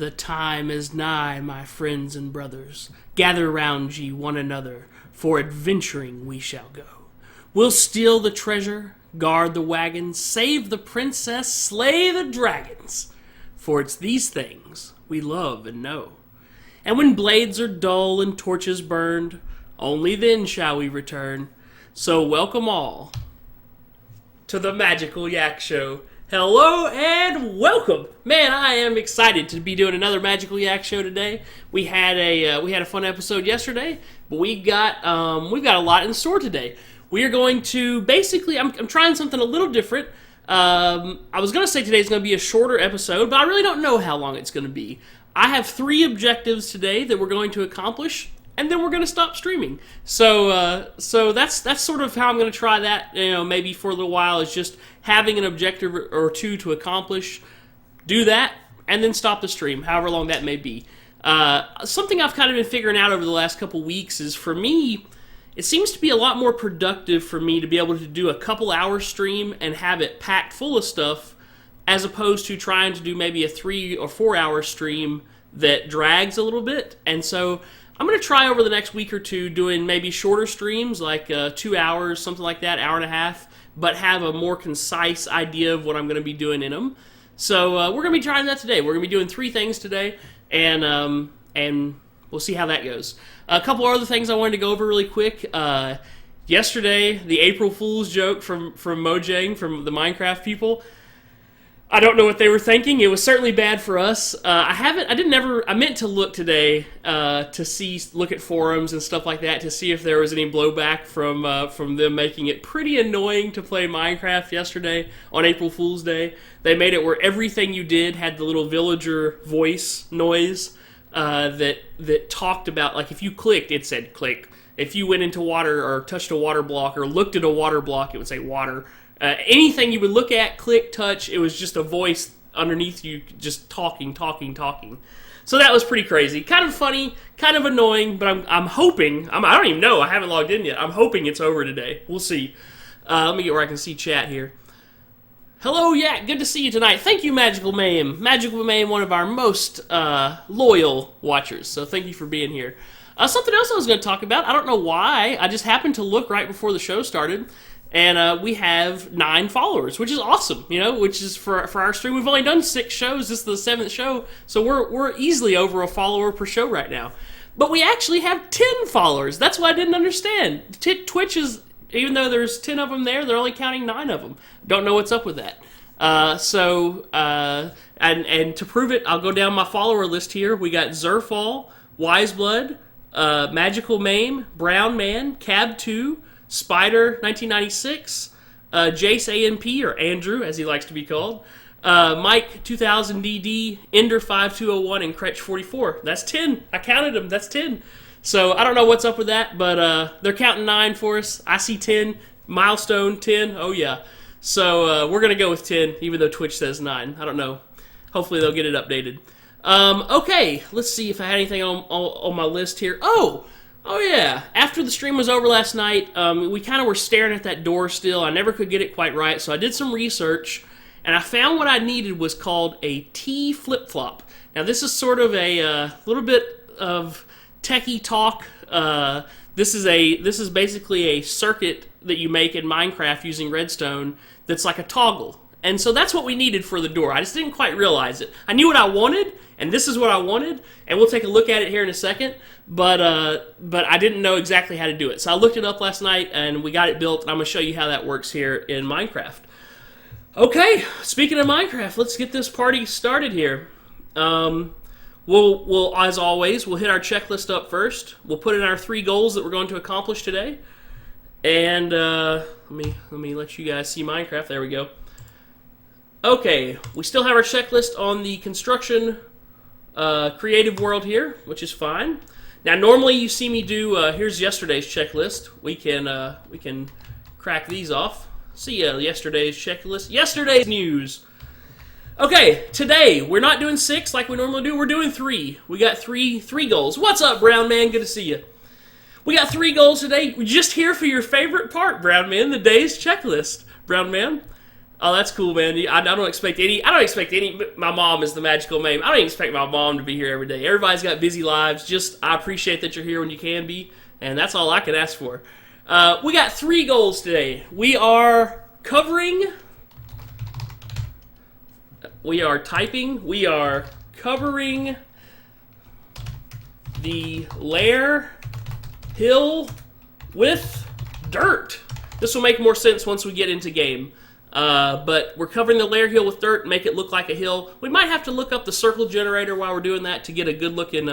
The time is nigh, my friends and brothers. Gather round ye one another, for adventuring we shall go. We'll steal the treasure, guard the wagons, save the princess, slay the dragons. For it's these things we love and know. And when blades are dull and torches burned, only then shall we return. So welcome all to the Magical Yak Show. Hello and welcome. Man, I am excited to be doing another Magical Yak Show today. We had a fun episode yesterday, but we've got a lot in store today. We are going to basically, I'm trying something a little different. I was going to say today's going to be a shorter episode, but I really don't know how long it's going to be. I have 3 objectives today that we're going to accomplish, and then we're going to stop streaming. So that's sort of how I'm going to try that. Maybe for a little while is just having an objective or 2 to accomplish, do that, and then stop the stream, however long that may be. Something I've kind of been figuring out over the last couple weeks is, for me, it seems to be a lot more productive for me to be able to do a couple hour stream and have it packed full of stuff, as opposed to trying to do maybe a 3 or 4 hour stream that drags a little bit. And so I'm going to try over the next week or two doing maybe shorter streams, like 2 hours, something like that, hour and a half, but have a more concise idea of what I'm going to be doing in them. So we're going to be trying that today. We're going to be doing 3 things today, and we'll see how that goes. A couple other things I wanted to go over really quick. Yesterday, the April Fool's joke from Mojang, from the Minecraft people, I don't know what they were thinking. It was certainly bad for us. I meant to look today to look at forums and stuff like that to see if there was any blowback from them making it pretty annoying to play Minecraft yesterday on April Fool's Day. They made it where everything you did had the little villager voice noise that talked about, like, if you clicked, it said click. If you went into water or touched a water block or looked at a water block, it would say water. Anything you would look at, click, touch, it was just a voice underneath you just talking. So that was pretty crazy. Kind of funny, kind of annoying, but I'm hoping, I don't even know, I haven't logged in yet. I'm hoping it's over today. We'll see. Let me get where I can see chat here. Hello, Yak, good to see you tonight. Thank you, Magical Mayhem. Magical Mayhem, one of our most loyal watchers, so thank you for being here. Something else I was going to talk about, I don't know why, I just happened to look right before the show started, and we have 9 followers, which is awesome, which is for our stream. We've only done 6 shows, this is the 7th show, so we're easily over a follower per show right now. But we actually have 10 followers, that's what I didn't understand. Twitch is, even though there's 10 of them there, they're only counting 9 of them. Don't know what's up with that. And to prove it, I'll go down my follower list here. We got Zerfall, Wiseblood, Magical Mame, Brown Man, Cab2, Spider 1996, Jace AMP, or Andrew as he likes to be called, Mike 2000DD, Ender 5201, and Cretch 44. That's 10. I counted them. That's 10. So I don't know what's up with that, but they're counting 9 for us. I see 10. Milestone 10. Oh yeah. So we're gonna go with 10, even though Twitch says 9. I don't know. Hopefully they'll get it updated. Okay, let's see if I had anything on my list here. Oh yeah, after the stream was over last night, we kind of were staring at that door still. I never could get it quite right, so I did some research, and I found what I needed was called a T flip-flop. Now this is sort of a little bit of techie talk. This is basically a circuit that you make in Minecraft using redstone that's like a toggle. And so that's what we needed for the door. I just didn't quite realize it. I knew what I wanted, and this is what I wanted, and we'll take a look at it here in a second, but I didn't know exactly how to do it. So I looked it up last night, and we got it built, and I'm going to show you how that works here in Minecraft. Okay, speaking of Minecraft, let's get this party started here. We'll, as always, we'll hit our checklist up first. We'll put in our 3 goals that we're going to accomplish today. And let me let you guys see Minecraft. There we go. Okay, we still have our checklist on the construction creative world here, which is fine. Now, normally you see me do. Here's yesterday's checklist. We can crack these off. See yesterday's checklist. Yesterday's news. Okay, today we're not doing 6 like we normally do. We're doing 3. We got three goals. What's up, Brown Man? Good to see you. We got 3 goals today. We're just here for your favorite part, Brown Man, the day's checklist, Brown Man. Oh, that's cool, man. I don't expect any. I don't expect any. My mom is the magical meme. I don't expect my mom to be here every day. Everybody's got busy lives. Just I appreciate that you're here when you can be, and that's all I can ask for. We got 3 goals today. We are covering. We are typing. We are covering the lair hill with dirt. This will make more sense once we get into game. But we're covering the lair hill with dirt, make it look like a hill. We might have to look up the circle generator while we're doing that to get a good looking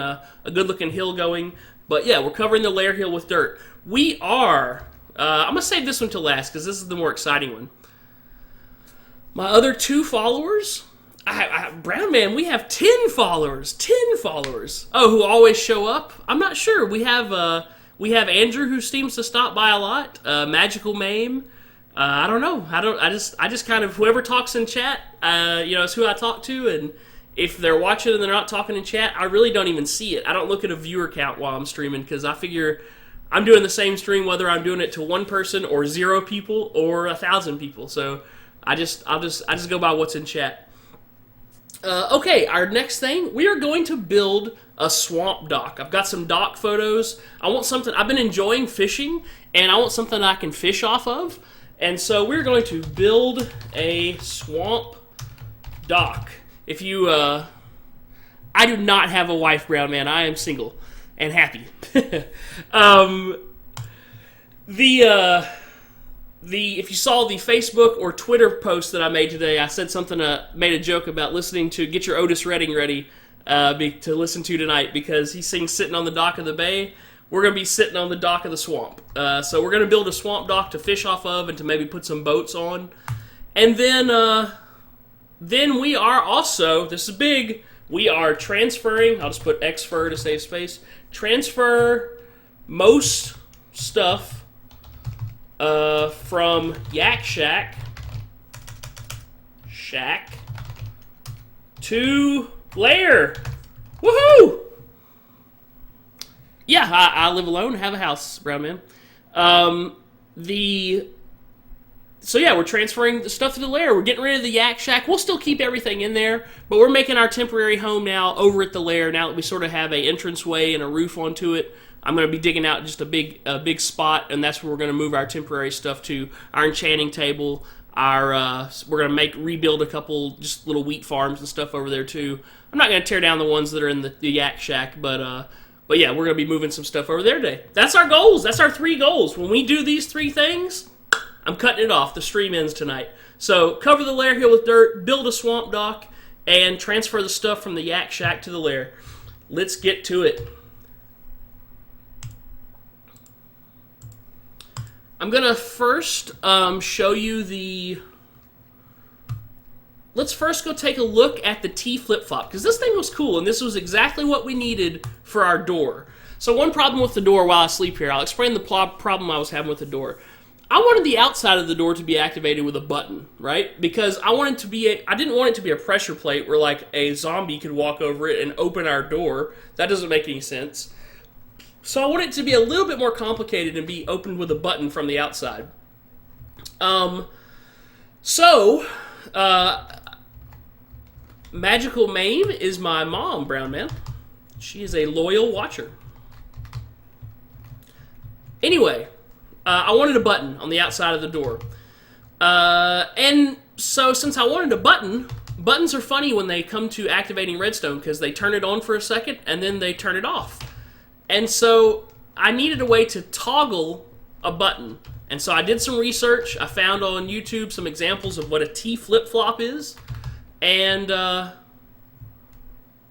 hill going. But yeah, we're covering the lair hill with dirt. We are. I'm gonna save this one to last because this is the more exciting one. My other 2 followers. Brown Man, we have 10 followers. 10 followers. Oh, who always show up? I'm not sure. We have Andrew who seems to stop by a lot. Magical Mame. I don't know. I just kind of whoever talks in chat, is who I talk to, and if they're watching and they're not talking in chat, I really don't even see it. I don't look at a viewer count while I'm streaming because I figure I'm doing the same stream whether I'm doing it to 1 person or 0 people or 1,000 people. So I just go by what's in chat. Okay, our next thing, we are going to build a swamp dock. I've got some dock photos. I want something, I've been enjoying fishing, and I want something I can fish off of. And so we're going to build a swamp dock. If you, I do not have a wife, Brown Man. I am single and happy. If you saw the Facebook or Twitter post that I made today, I said something, made a joke about listening to Get Your Otis Redding Ready to listen to tonight because he sings Sitting on the Dock of the Bay. We're going to be sitting on the dock of the swamp. So we're going to build a swamp dock to fish off of and to maybe put some boats on. And then we are also, this is big, we are transferring, I'll just put XFur to save space, transfer most stuff from Yak Shack to Lair. Woohoo! Yeah, I live alone, have a house, Brown Man. So yeah, we're transferring the stuff to the lair. We're getting rid of the Yak Shack. We'll still keep everything in there, but we're making our temporary home now over at the lair. Now that we sort of have a entranceway and a roof onto it, I'm going to be digging out just a big spot, and that's where we're going to move our temporary stuff to. Our enchanting table. We're going to rebuild a couple just little wheat farms and stuff over there too. I'm not going to tear down the ones that are in the Yak Shack, but yeah, we're going to be moving some stuff over there today. That's our goals. That's our 3 goals. When we do these 3 things, I'm cutting it off. The stream ends tonight. So cover the lair hill with dirt, build a swamp dock, and transfer the stuff from the Yak Shack to the lair. Let's get to it. I'm going to first show you the... Let's first go take a look at the T flip-flop, because this thing was cool, and this was exactly what we needed for our door. So one problem with the door while I sleep here, I'll explain the problem I was having with the door. I wanted the outside of the door to be activated with a button, right? Because I didn't want it to be a pressure plate where like a zombie could walk over it and open our door. That doesn't make any sense. So I want it to be a little bit more complicated and be opened with a button from the outside. Magical Mame is my mom, Brown Man. She is a loyal watcher. Anyway, I wanted a button on the outside of the door. And so since I wanted a button, buttons are funny when they come to activating redstone because they turn it on for a second and then they turn it off. And so I needed a way to toggle a button. And so I did some research. I found on YouTube some examples of what a T flip-flop is. And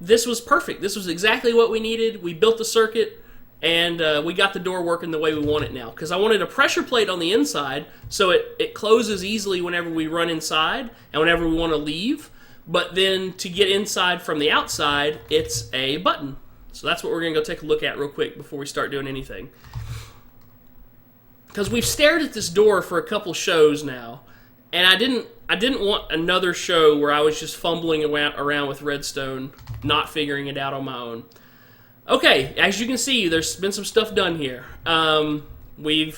this was perfect. This was exactly what we needed. We built the circuit, and we got the door working the way we want it now. Because I wanted a pressure plate on the inside, so it closes easily whenever we run inside and whenever we want to leave. But then to get inside from the outside, it's a button. So that's what we're going to go take a look at real quick before we start doing anything. Because we've stared at this door for a couple shows now, and I didn't want another show where I was just fumbling around with redstone, not figuring it out on my own. Okay, as you can see, there's been some stuff done here. we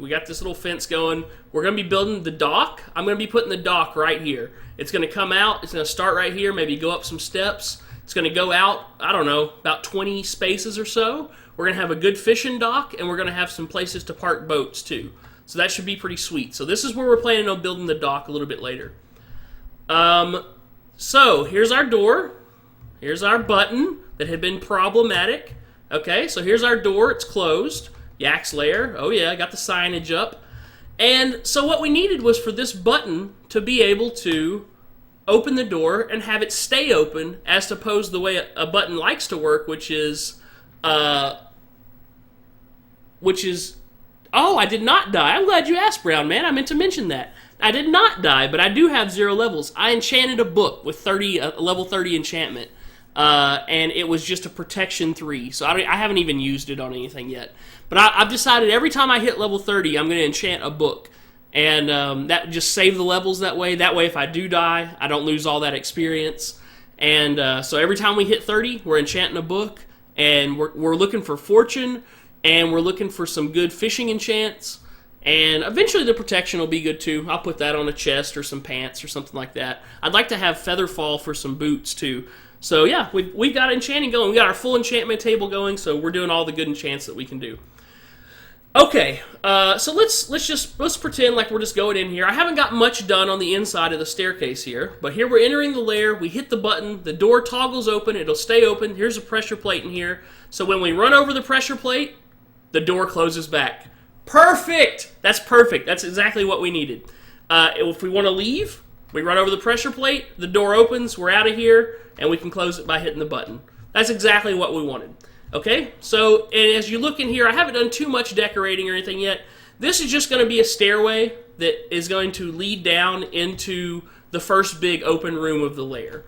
got this little fence going. We're going to be building the dock. I'm going to be putting the dock right here. It's going to come out. It's going to start right here, maybe go up some steps. It's going to go out, I don't know, about 20 spaces or so. We're going to have a good fishing dock, and we're going to have some places to park boats too. So that should be pretty sweet. So this is where we're planning on building the dock a little bit later. So here's our door. Here's our button that had been problematic. Okay, so here's our door. It's closed. Yak's lair. Oh yeah, I got the signage up. And so what we needed was for this button to be able to open the door and have it stay open, as opposed to the way a button likes to work, which is, oh, I did not die. I'm glad you asked, Brown Man. I meant to mention that. I did not die, but I do have 0 levels. I enchanted a book with level 30 enchantment, and it was just a protection 3, so I haven't even used it on anything yet. But I've decided every time I hit level 30, I'm going to enchant a book. And that just save the levels that way. That way, if I do die, I don't lose all that experience. And so every time we hit 30, we're enchanting a book. And we're looking for fortune. And we're looking for some good fishing enchants. And eventually the protection will be good too. I'll put that on a chest or some pants or something like that. I'd like to have Featherfall for some boots too. So yeah, we've got enchanting going. We got our full enchantment table going. So we're doing all the good enchants that we can do. Okay, so let's pretend like we're just going in here. I haven't got much done on the inside of the staircase here, but here we're entering the lair. We hit the button, the door toggles open, it'll stay open. Here's a pressure plate in here. So when we run over the pressure plate, the door closes back. Perfect! That's perfect. That's exactly what we needed. If we want to leave, we run over the pressure plate, the door opens, we're out of here, and we can close it by hitting the button. That's exactly what we wanted. Okay, so and as you look in here, I haven't done too much decorating or anything yet. This is just going to be a stairway that is going to lead down into the first big open room of the lair.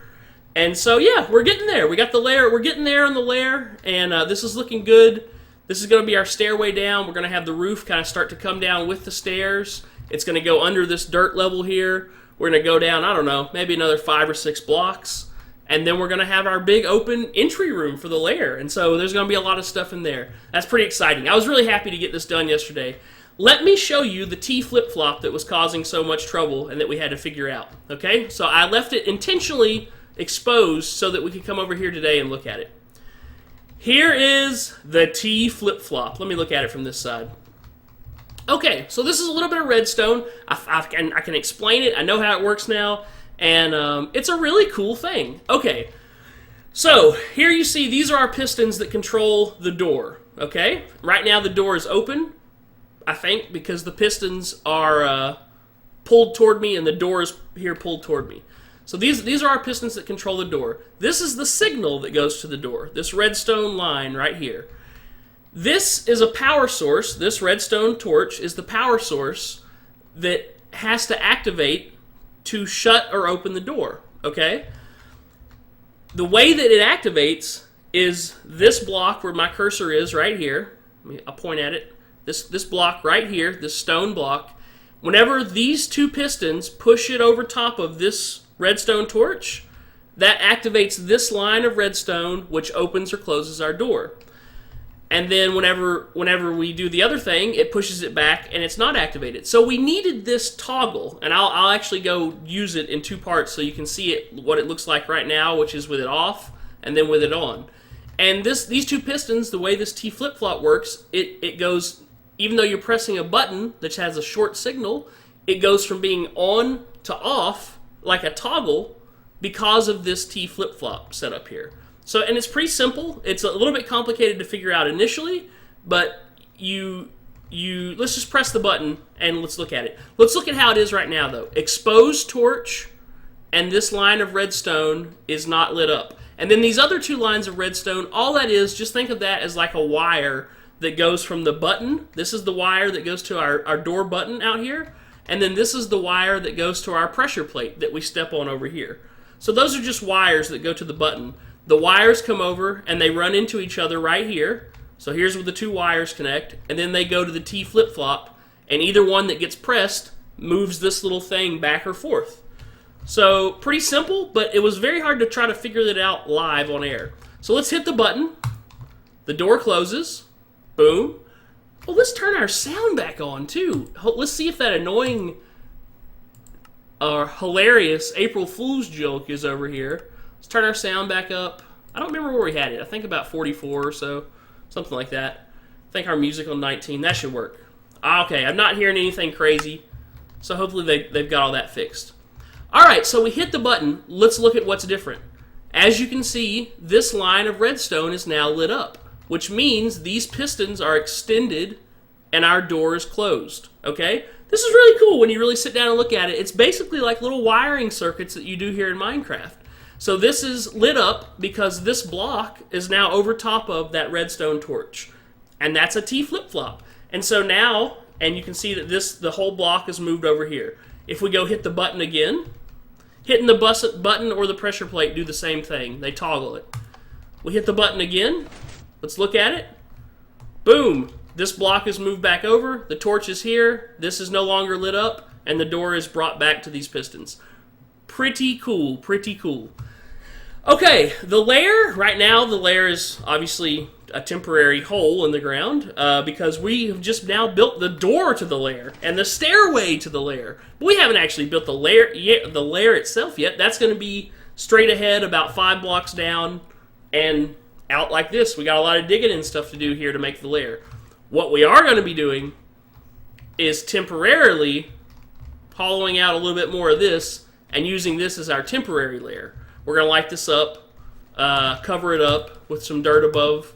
And so, yeah, we're getting there. We got the lair. We're getting there on the lair, and this is looking good. This is going to be our stairway down. We're going to have the roof kind of start to come down with the stairs. It's going to go under this dirt level here. We're going to go down, I don't know, maybe another 5 or 6 blocks. And then we're going to have our big open entry room for the lair. And so there's going to be a lot of stuff in there. That's pretty exciting. I was really happy to get this done yesterday. Let me show you the T flip-flop that was causing so much trouble and that we had to figure out. Okay? So I left it intentionally exposed so that we could come over here today and look at it. Here is the T flip-flop. Let me look at it from this side. Okay, so this is a little bit of redstone. I can explain it. I know how it works now. And it's a really cool thing. Okay, so here you see these are our pistons that control the door. Okay, right now the door is open, I think, because the pistons are pulled toward me and the door is here pulled toward me. So these are our pistons that control the door. This is the signal that goes to the door, this redstone line right here. This is a power source. This redstone torch is the power source that has to activate to shut or open the door, okay? The way that it activates is this block where my cursor is right here. I'll point at it. This block right here, this stone block. Whenever these 2 pistons push it over top of this redstone torch, that activates this line of redstone, which opens or closes our door. And then whenever we do the other thing, it pushes it back and it's not activated. So we needed this toggle, and I'll actually go use it in 2 parts so you can see it, what it looks like right now, which is with it off and then with it on. And these 2 pistons, the way this T flip-flop works, it goes, even though you're pressing a button that has a short signal, it goes from being on to off like a toggle because of this T flip-flop setup here. So, and it's pretty simple. It's a little bit complicated to figure out initially, but let's just press the button and let's look at it. Let's look at how it is right now, though. Exposed torch, and this line of redstone is not lit up. And then these other 2 lines of redstone, all that is, just think of that as like a wire that goes from the button. This is the wire that goes to our door button out here, and then this is the wire that goes to our pressure plate that we step on over here. So those are just wires that go to the button. The wires come over and they run into each other right here. So here's where the 2 wires connect, and then they go to the T flip-flop, and either one that gets pressed moves this little thing back or forth. So pretty simple, but it was very hard to try to figure that out live on air. So let's hit the button. The door closes. Boom. Oh, let's turn our sound back on, too. Let's see if that annoying hilarious April Fool's joke is over here. Let's turn our sound back up. I don't remember where we had it. I think about 44 or so. Something like that. I think our music on 19. That should work. Okay, I'm not hearing anything crazy. So hopefully they've got all that fixed. Alright, so we hit the button. Let's look at what's different. As you can see, this line of redstone is now lit up, which means these pistons are extended and our door is closed. Okay? This is really cool when you really sit down and look at it. It's basically like little wiring circuits that you do here in Minecraft. So this is lit up because this block is now over top of that redstone torch. And that's a T flip-flop. And so now, and you can see that the whole block is moved over here. If we go hit the button again, hitting the button or the pressure plate do the same thing. They toggle it. We hit the button again. Let's look at it. Boom. This block is moved back over. The torch is here. This is no longer lit up. And the door is brought back to these pistons. Pretty cool. Pretty cool. Okay, the lair. Right now, the lair is obviously a temporary hole in the ground because we have just now built the door to the lair and the stairway to the lair. But we haven't actually built the lair itself yet. That's going to be straight ahead about 5 blocks down and out like this. We got a lot of digging and stuff to do here to make the lair. What we are going to be doing is temporarily hollowing out a little bit more of this and using this as our temporary lair. We're going to light this up, cover it up with some dirt above,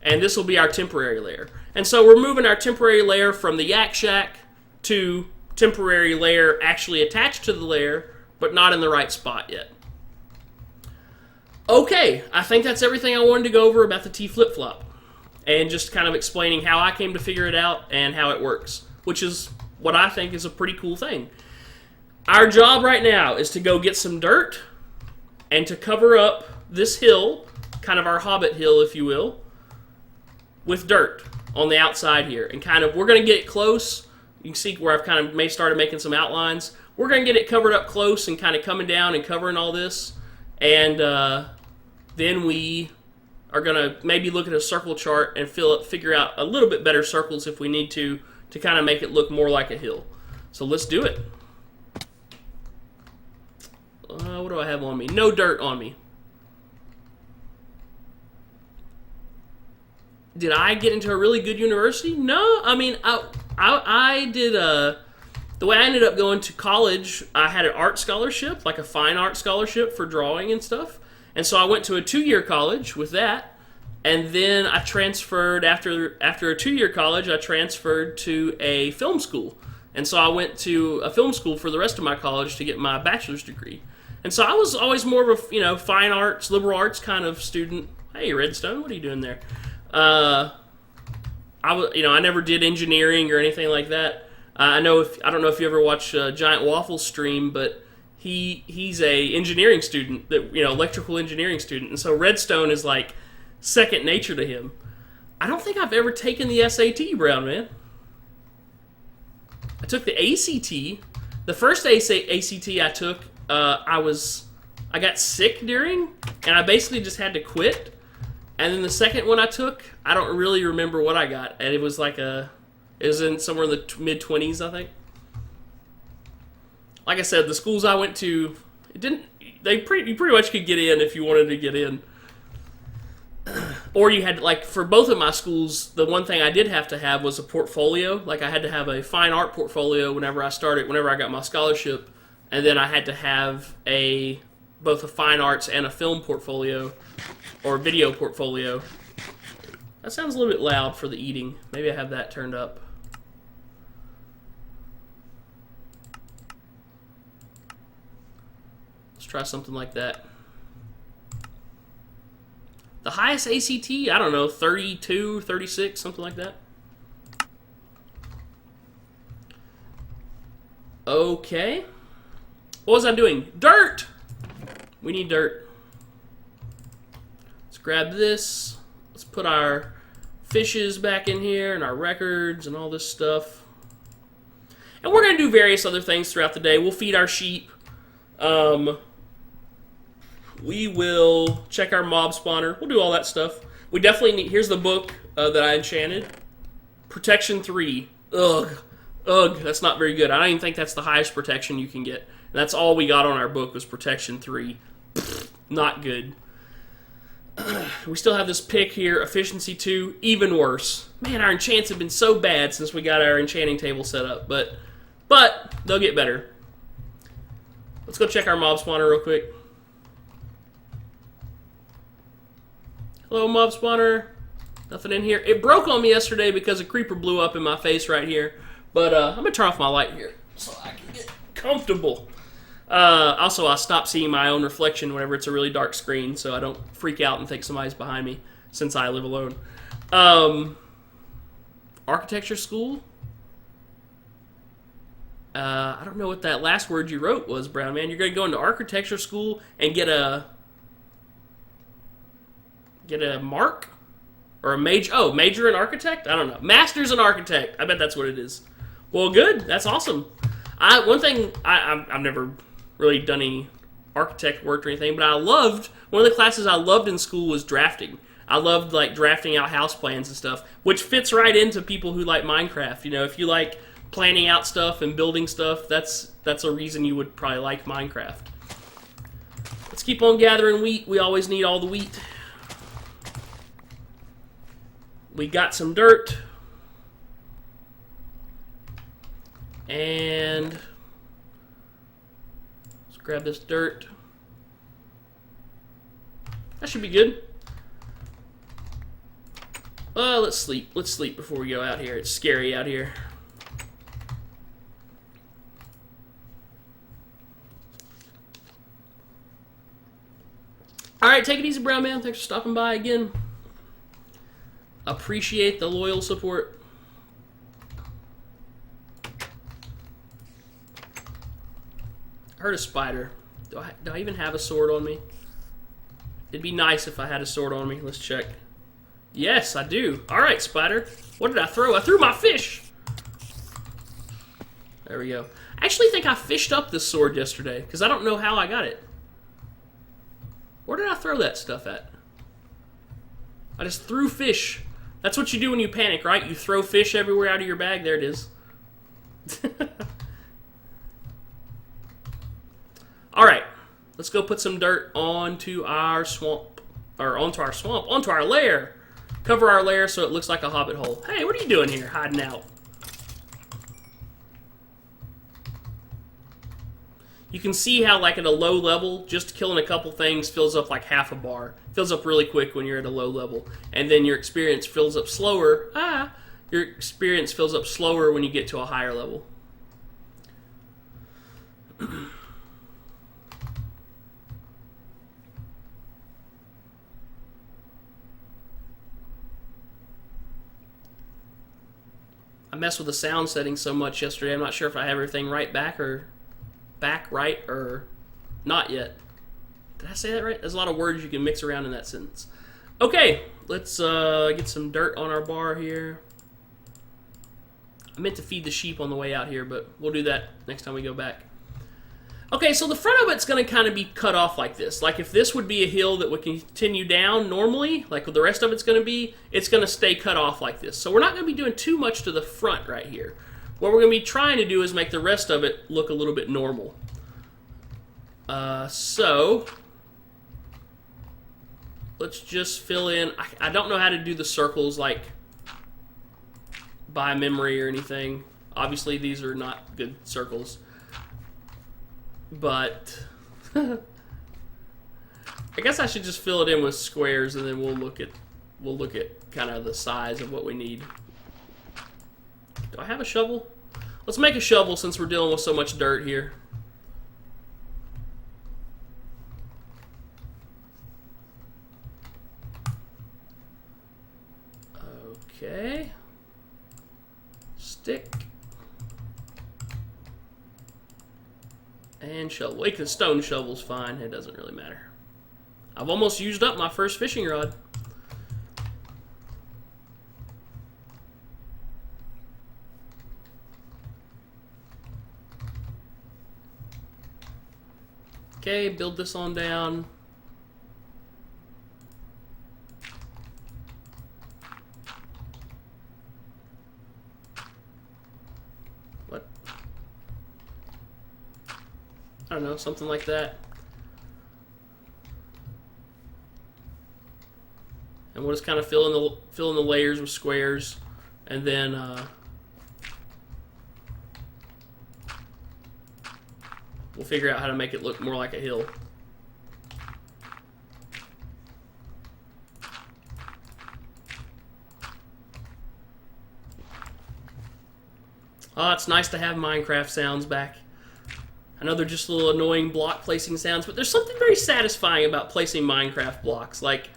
and this will be our temporary lair. And so we're moving our temporary lair from the Yak Shack to temporary lair actually attached to the lair, but not in the right spot yet. Okay, I think that's everything I wanted to go over about the T flip-flop. And just kind of explaining how I came to figure it out and how it works, which is what I think is a pretty cool thing. Our job right now is to go get some dirt and to cover up this hill, kind of our hobbit hill, if you will, with dirt on the outside here. And kind of, we're going to get it close. You can see where I've kind of started making some outlines. We're going to get it covered up close and kind of coming down and covering all this. And then we are going to maybe look at a circle chart and figure out a little bit better circles if we need to kind of make it look more like a hill. So let's do it. What do I have on me? No dirt on me. Did I get into a really good university? No, I mean, I did, the way I ended up going to college, I had an art scholarship, like a fine art scholarship for drawing and stuff. And so I went to a 2-year college with that. And then I transferred, after a 2-year college, I transferred to a film school. And so I went to a film school for the rest of my college to get my bachelor's degree. And so I was always more of a, fine arts, liberal arts kind of student. Hey, Redstone, what are you doing there? I never did engineering or anything like that. I don't know if you ever watch Giant Waffles stream, but he's a engineering student, electrical engineering student, and so Redstone is like second nature to him. I don't think I've ever taken the SAT, Brown Man. I took the ACT. The first ACT I took, I got sick during, and I basically just had to quit. And then the second one I took, I don't really remember what I got, and it was it was in somewhere in the mid-20s, I think. Like I said, the schools I went to, you pretty much could get in if you wanted to get in. Or you had, for both of my schools, the one thing I did have to have was a portfolio. Like, I had to have a fine art portfolio whenever I got my scholarship. And then I had to have both a fine arts and a film portfolio, or video portfolio. That sounds a little bit loud for the eating. Maybe I have that turned up. Let's try something like that. The highest ACT, I don't know, 32, 36, something like that. Okay. What was I doing? Dirt! We need dirt. Let's grab this. Let's put our fishes back in here and our records and all this stuff. And we're going to do various other things throughout the day. We'll feed our sheep. We will check our mob spawner. We'll do all that stuff. We definitely need... Here's the book that I enchanted. Protection 3. Ugh. Ugh, that's not very good. I don't even think that's the highest protection you can get. And that's all we got on our book was Protection 3. Not good. We still have this pick here, Efficiency 2, even worse. Man, our enchants have been so bad since we got our enchanting table set up, but they'll get better. Let's go check our mob spawner real quick. Hello, mob spawner. Nothing in here. It broke on me yesterday because a creeper blew up in my face right here, but I'm going to turn off my light here so I can get comfortable. Also, I stop seeing my own reflection whenever it's a really dark screen, so I don't freak out and think somebody's behind me, since I live alone. Architecture school? I don't know what that last word you wrote was, Brown Man. You're going to go into architecture school and get a mark? Or a major? Oh, major in architect? I don't know. Master's in architect. I bet that's what it is. Well, good. That's awesome. One thing, I've never really done any architect work or anything, but one of the classes I loved in school was drafting. I loved like drafting out house plans and stuff, which fits right into people who like Minecraft. You know, if you like planning out stuff and building stuff, that's a reason you would probably like Minecraft. Let's keep on gathering wheat. We always need all the wheat. We got some dirt. And let's grab this dirt. That should be good. Let's sleep. Let's sleep before we go out here. It's scary out here. Alright, take it easy, Brown Man. Thanks for stopping by again. Appreciate the loyal support. I heard a spider. Do I even have a sword on me? It'd be nice if I had a sword on me. Let's check. Yes, I do. Alright, spider. What did I throw? I threw my fish! There we go. I actually think I fished up this sword yesterday, because I don't know how I got it. Where did I throw that stuff at? I just threw fish. That's what you do when you panic, right? You throw fish everywhere out of your bag. There it is. Alright. Let's go put some dirt onto our swamp. Or onto our swamp. Onto our lair. Cover our lair so it looks like a hobbit hole. Hey, what are you doing here? Hiding out. You can see how, like, at a low level, just killing a couple things fills up like half a bar. Fills up really quick when you're at a low level. And then your experience fills up slower. Your experience fills up slower when you get to a higher level. I messed with the sound settings so much yesterday, I'm not sure if I have everything right back right or not yet. Did I say that right? There's a lot of words you can mix around in that sentence. Okay, let's get some dirt on our bar here. I meant to feed the sheep on the way out here, but we'll do that next time we go back. Okay, so the front of it's going to kind of be cut off like this. Like if this would be a hill that would continue down normally, like the rest of it's going to be, it's going to stay cut off like this. So we're not going to be doing too much to the front right here. What we're going to be trying to do is make the rest of it look a little bit normal. So let's just fill in. I don't know how to do the circles like by memory or anything. Obviously these are not good circles. But I guess I should just fill it in with squares and then we'll look at kind of the size of what we need. Do I have a shovel? Let's make a shovel since we're dealing with so much dirt here. Okay. Stick. And shovel. A stone shovel's fine. It doesn't really matter. I've almost used up my first fishing rod. Okay, build this on down. I don't know, something like that. And we'll just kind of fill in the layers with squares, and then we'll figure out how to make it look more like a hill. Oh, it's nice to have Minecraft sounds back. I know they're just little annoying block placing sounds, but there's something very satisfying about placing Minecraft blocks. Like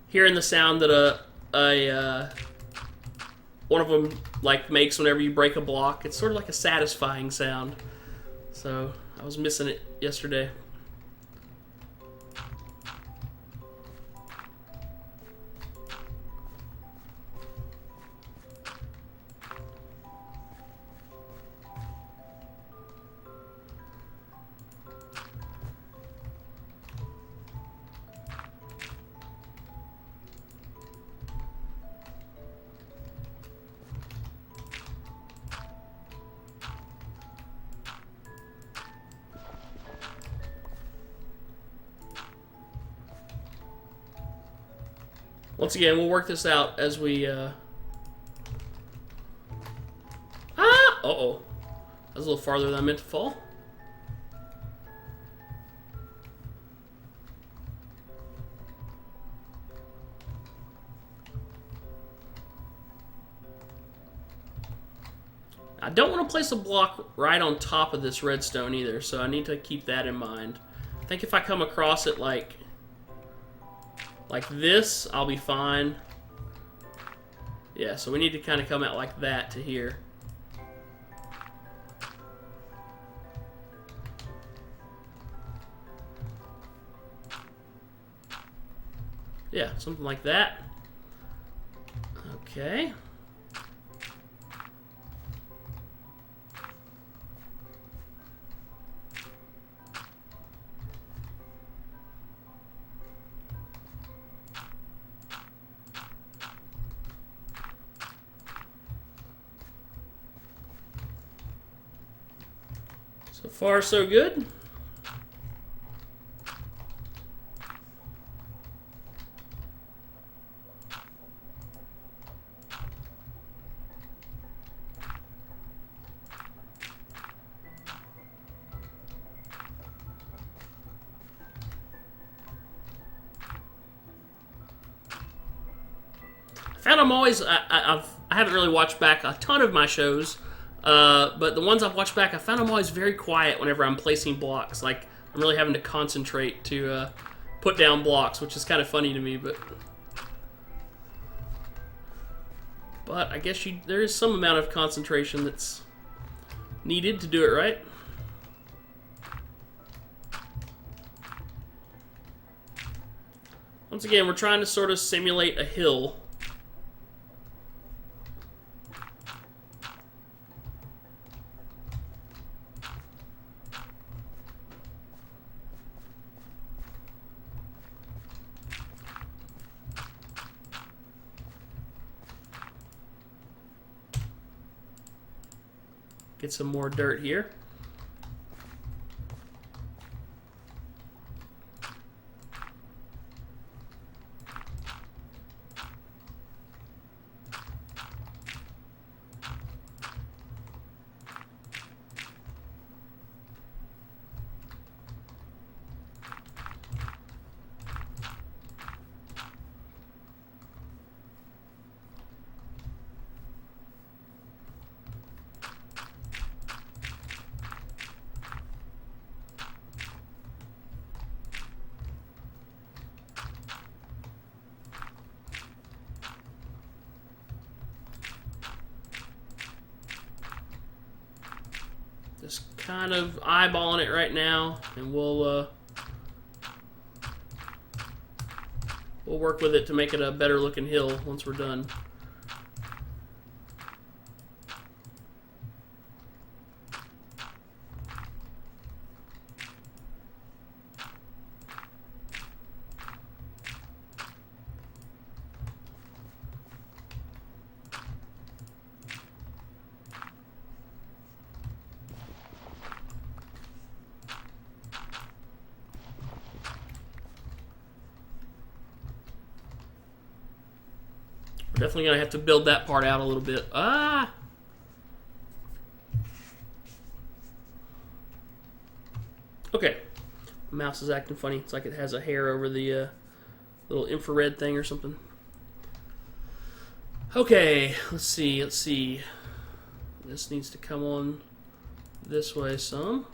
hearing the sound that one of them like makes whenever you break a block. It's sort of like a satisfying sound. So I was missing it yesterday. Once again, we'll work this out as we, Uh-oh. That was a little farther than I meant to fall. I don't want to place a block right on top of this redstone either, so I need to keep that in mind. I think if I come across it like this, I'll be fine. Yeah, so we need to kind of come out like that to here. Yeah, something like that. Okay. So far, so good. I found I'm always, I haven't really watched back a ton of my shows, but the ones I've watched back, I found I'm always very quiet whenever I'm placing blocks. Like, I'm really having to concentrate to put down blocks, which is kind of funny to me, but I guess there is some amount of concentration that's needed to do it right. Once again, we're trying to sort of simulate a hill. Get some more dirt here. Just kind of eyeballing it right now, and we'll work with it to make it a better looking hill once we're done. We're definitely going to have to build that part out a little bit. Ah! Okay. Mouse is acting funny. It's like it has a hair over the little infrared thing or something. Okay, let's see. This needs to come on this way some.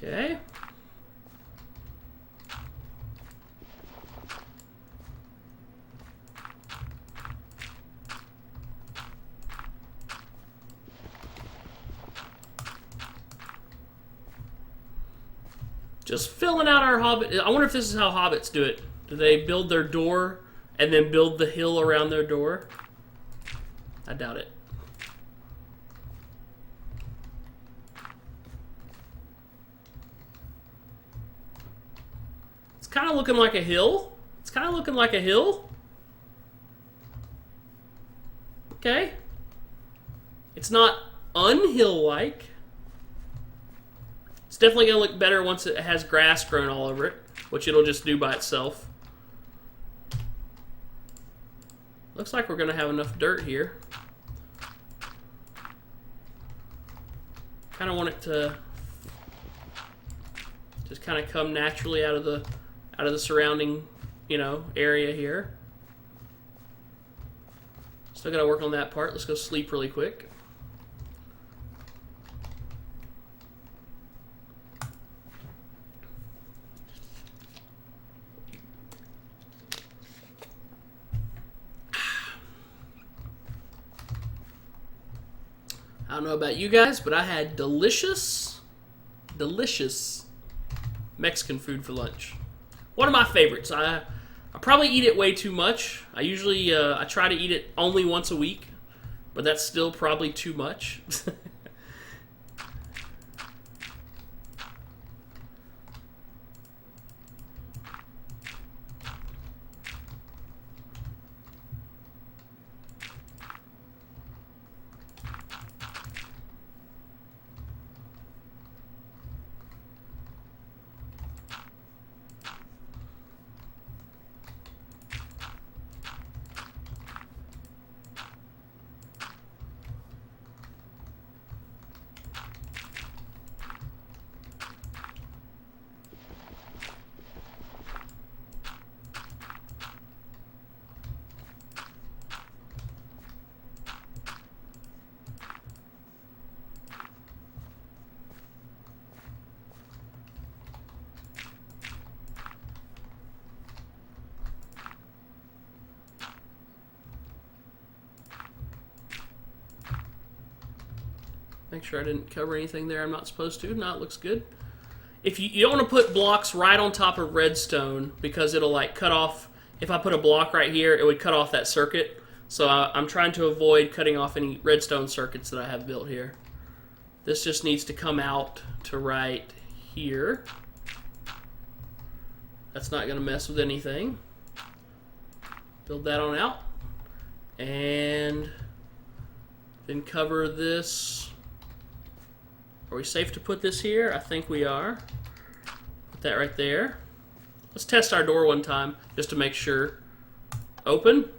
Okay. Just filling out our hobbit. I wonder if this is how hobbits do it. Do they build their door and then build the hill around their door? I doubt it. It's kind of looking like a hill. Okay. It's not unhill-like. It's definitely going to look better once it has grass growing all over it, which it'll just do by itself. Looks like we're going to have enough dirt here. Kind of want it to just kind of come naturally out of the surrounding, area here. Still got to work on that part. Let's go sleep really quick. I don't know about you guys, but I had delicious Mexican food for lunch. One of my favorites. I probably eat it way too much. I usually I try to eat it only once a week, but that's still probably too much. Make sure I didn't cover anything there I'm not supposed to. No, it looks good. If you don't want to put blocks right on top of redstone because it'll like cut off. If I put a block right here, it would cut off that circuit. So I'm trying to avoid cutting off any redstone circuits that I have built here. This just needs to come out to right here. That's not going to mess with anything. Build that on out. And then cover this. Are we safe to put this here? I think we are. Put that right there. Let's test our door one time just to make sure. Open.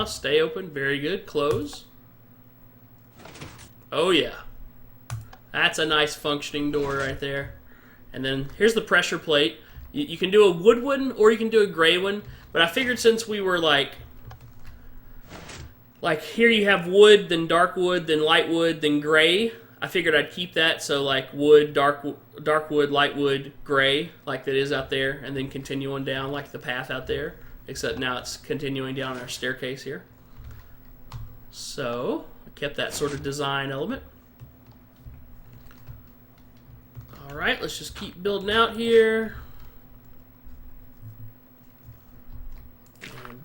Stay open. Very good. Close. Oh yeah. That's a nice functioning door right there. And then here's the pressure plate. You can do a wood one or you can do a gray one. But I figured since we were like here you have wood, then dark wood, then light wood, then gray. I figured I'd keep that, so like wood, dark wood, light wood, gray, like that is out there, and then continue on down like the path out there, except now it's continuing down our staircase here. So, I kept that sort of design element. Alright, let's just keep building out here.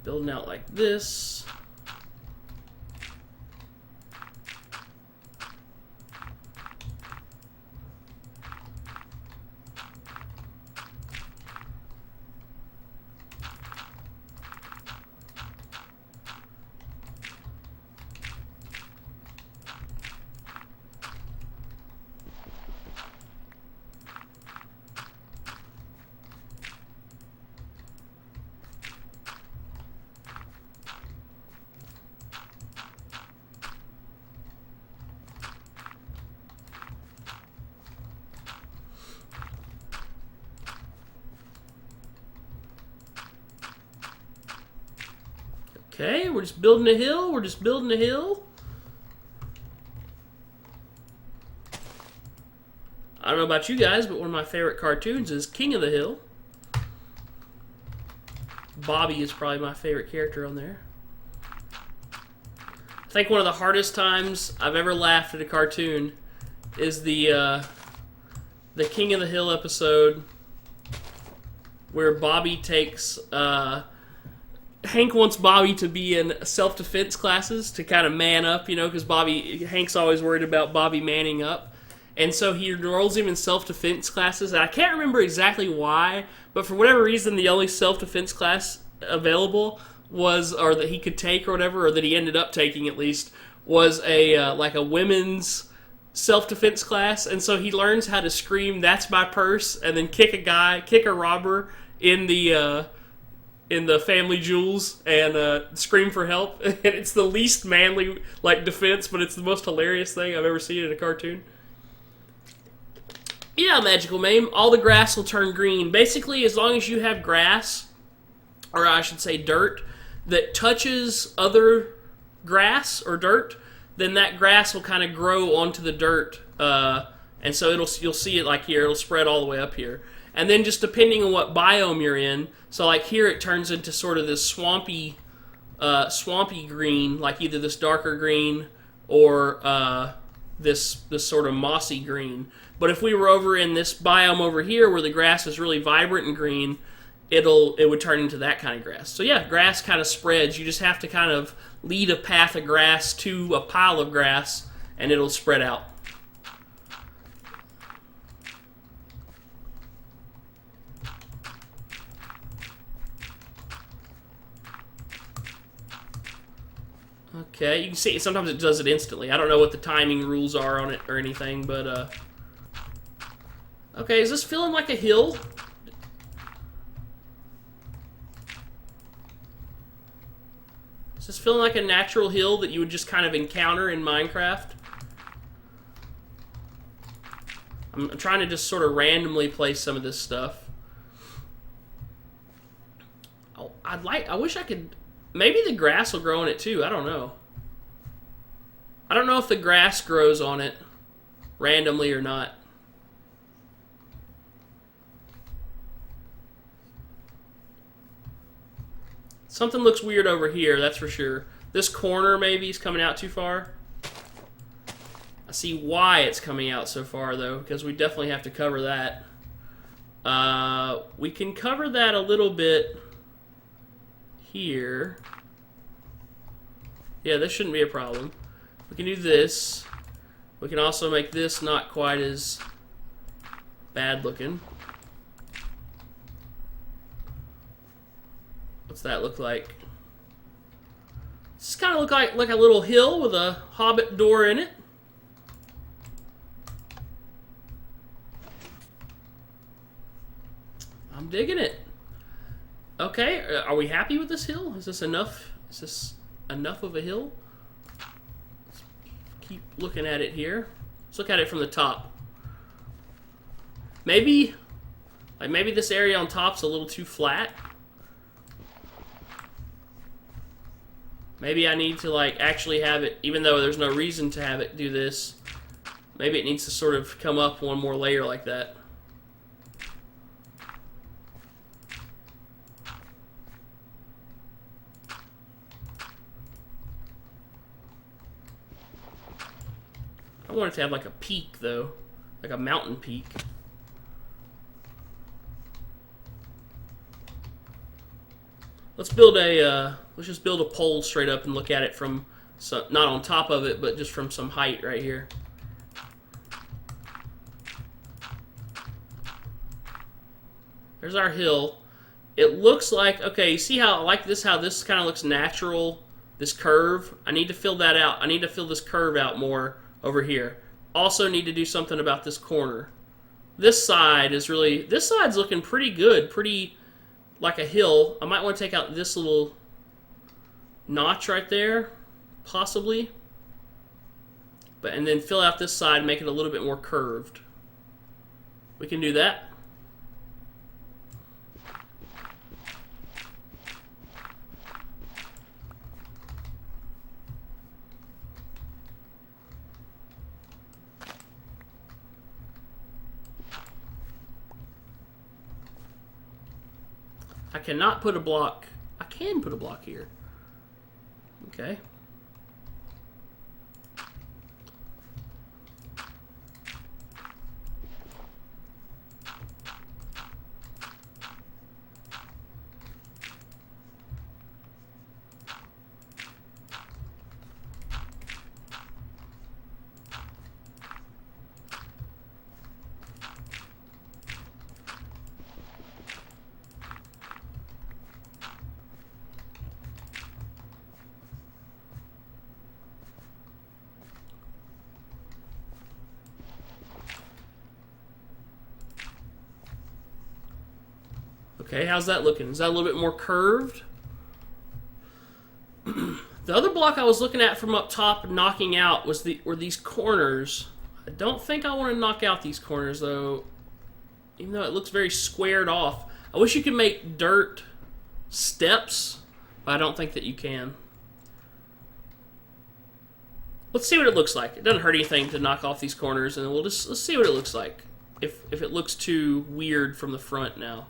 Building out like this. Okay, we're just building a hill. We're just building a hill. I don't know about you guys, but one of my favorite cartoons is King of the Hill. Bobby is probably my favorite character on there. I think one of the hardest times I've ever laughed at a cartoon is the King of the Hill episode where Bobby takes... Hank wants Bobby to be in self-defense classes to kind of man up, you know, because Hank's always worried about Bobby manning up. And so he enrolls him in self-defense classes. And I can't remember exactly why, but for whatever reason, the only self-defense class available was, or that he could take or whatever, or that he ended up taking at least, was like a women's self-defense class. And so he learns how to scream, "That's my purse," and then kick a robber in the Family Jewels and scream for help. And it's the least manly defense, but it's the most hilarious thing I've ever seen in a cartoon. Yeah, Magical Mame, all the grass will turn green. Basically, as long as you have grass, or I should say dirt, that touches other grass or dirt, then that grass will kind of grow onto the dirt. And so you'll see it like here, it'll spread all the way up here. And then just depending on what biome you're in, so like here it turns into sort of this swampy green, like either this darker green or this sort of mossy green. But if we were over in this biome over here where the grass is really vibrant and green, it would turn into that kind of grass. So yeah, grass kind of spreads. You just have to kind of lead a path of grass to a pile of grass, and it'll spread out. Okay, you can see sometimes it does it instantly. I don't know what the timing rules are on it or anything, but okay, is this feeling like a hill? Is this feeling like a natural hill that you would just kind of encounter in Minecraft? I'm trying to just sort of randomly place some of this stuff. Oh, I wish I could... Maybe the grass will grow on it too. I don't know. I don't know if the grass grows on it randomly or not. Something looks weird over here, that's for sure. This corner maybe is coming out too far. I see why it's coming out so far though, because we definitely have to cover that. We can cover that a little bit here. Yeah, this shouldn't be a problem. We can do this. We can also make this not quite as bad looking. What's that look like? This kind of look like a little hill with a hobbit door in it. I'm digging it. Okay, are we happy with this hill? Is this enough? Is this enough of a hill? Let's keep looking at it here. Let's look at it from the top. Maybe this area on top's a little too flat. Maybe I need to actually have it, even though there's no reason to have it do this, maybe it needs to sort of come up one more layer like that. I want it to have like a peak though, like a mountain peak. Let's build a. Let's just build a pole straight up and look at it from, not on top of it, but just from some height right here. There's our hill. It looks like, okay, you see how I like this, how this kind of looks natural, this curve? I need to fill that out. I need to fill this curve out more over here. Also need to do something about this corner. This side is really, this side's looking pretty good, pretty like a hill. I might want to take out this little notch right there, possibly. And then fill out this side and make it a little bit more curved. We can do that. I cannot put a block. I can put a block here. Okay. Okay, how's that looking? Is that a little bit more curved? The other block I was looking at from up top, knocking out, were these corners. I don't think I want to knock out these corners, though, even though it looks very squared off. I wish you could make dirt steps, but I don't think that you can. Let's see what it looks like. It doesn't hurt anything to knock off these corners, and let's see what it looks like. If it looks too weird from the front now.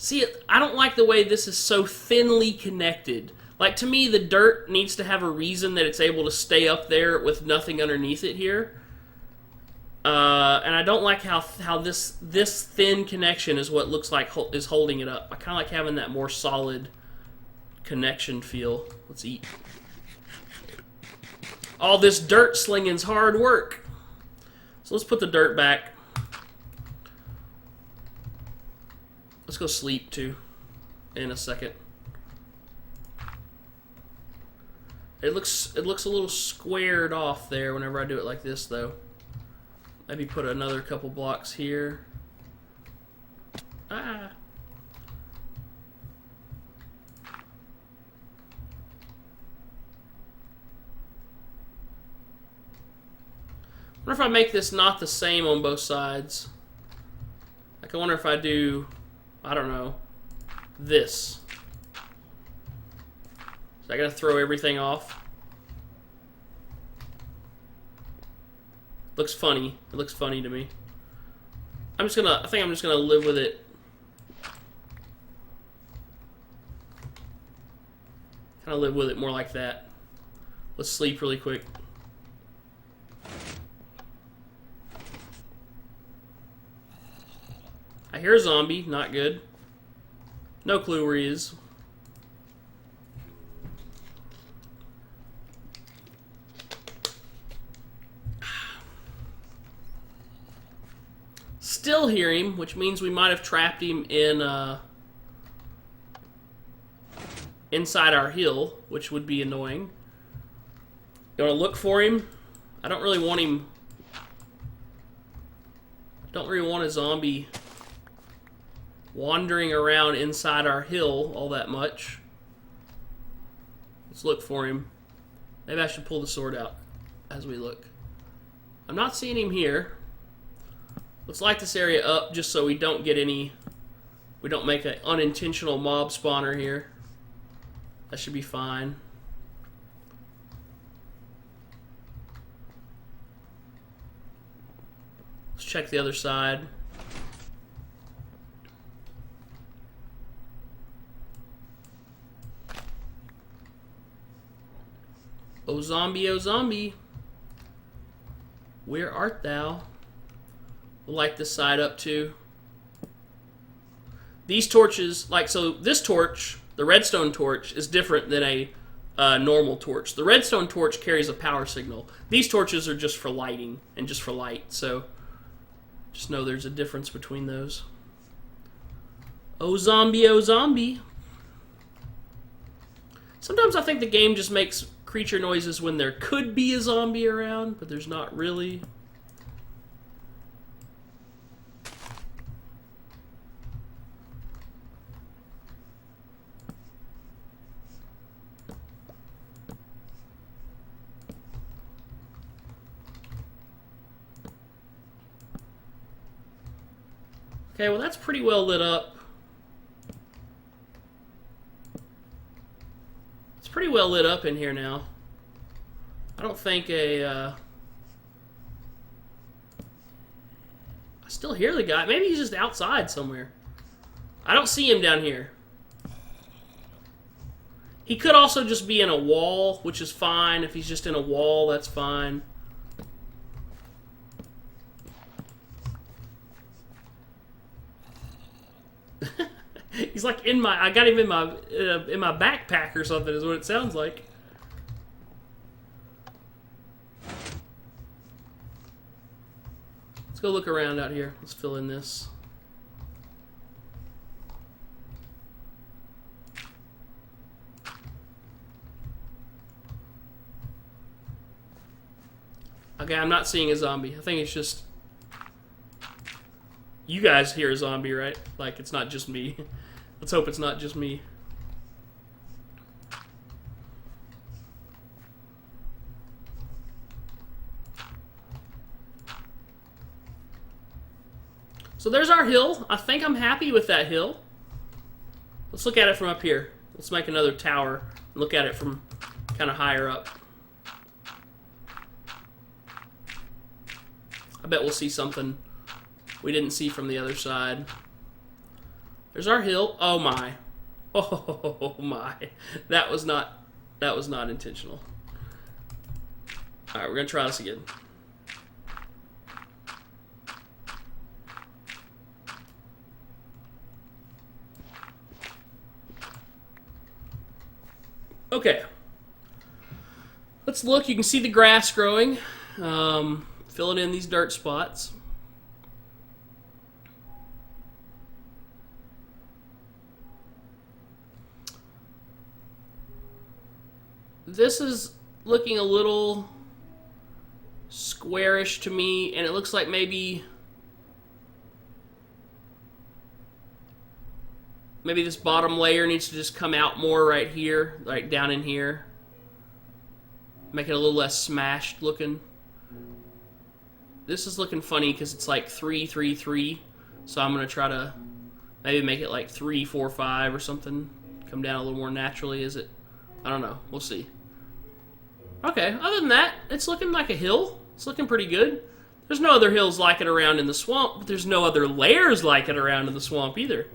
See, I don't like the way this is so thinly connected. Like, to me, the dirt needs to have a reason that it's able to stay up there with nothing underneath it here. And I don't like how this thin connection is what looks like is holding it up. I kind of like having that more solid connection feel. Let's eat. All this dirt slinging's hard work. So let's put the dirt back. Let's go sleep, too, in a second. It looks a little squared off there whenever I do it like this, though. Maybe put another couple blocks here. Ah. I wonder if I make this not the same on both sides. Like, I wonder if I do, I don't know, this. So I gotta throw everything off. Looks funny. It looks funny to me. I think I'm just gonna live with it. Kind of live with it more like that. Let's sleep really quick. I hear a zombie. Not good. No clue where he is. Still hear him, which means we might have trapped him in inside our hill, which would be annoying. You want to look for him? I don't really want him. I don't really want a zombie wandering around inside our hill all that much. Let's look for him. Maybe I should pull the sword out as we look. I'm not seeing him here. Let's light this area up just so we don't get any, we don't make an unintentional mob spawner here. That should be fine. Let's check the other side. Oh zombie, where art thou? We'll light this side up too. These torches, like, so this torch, the redstone torch, is different than a normal torch. The redstone torch carries a power signal. These torches are just for lighting and just for light, so just know there's a difference between those. Oh zombie, oh zombie. Sometimes I think the game just makes creature noises when there could be a zombie around, but there's not really. Okay, well that's pretty well lit up. It's pretty well lit up in here now. I don't think I still hear the guy. Maybe he's just outside somewhere. I don't see him down here. He could also just be in a wall, which is fine. If he's just in a wall, that's fine. He's like in my. I got him in my backpack or something. Is what it sounds like. Let's go look around out here. Let's fill in this. Okay, I'm not seeing a zombie. I think it's just. You guys hear a zombie, right? Like, it's not just me. Let's hope it's not just me. So there's our hill. I think I'm happy with that hill. Let's look at it from up here. Let's make another tower and look at it from kind of higher up. I bet we'll see something we didn't see from the other side. There's our hill. Oh my. Oh my. That was not intentional. Alright, we're gonna try this again. Okay. Let's look. You can see the grass growing. Filling in these dirt spots. This is looking a little squarish to me, and it looks like maybe this bottom layer needs to just come out more right here, like down in here. Make it a little less smashed looking. This is looking funny because it's like 3, 3, 3. So I'm going to try to maybe make it like 3, 4, 5 or something. Come down a little more naturally, is it? I don't know. We'll see. Okay, other than that, it's looking like a hill. It's looking pretty good. There's no other hills like it around in the swamp, but there's no other layers like it around in the swamp either.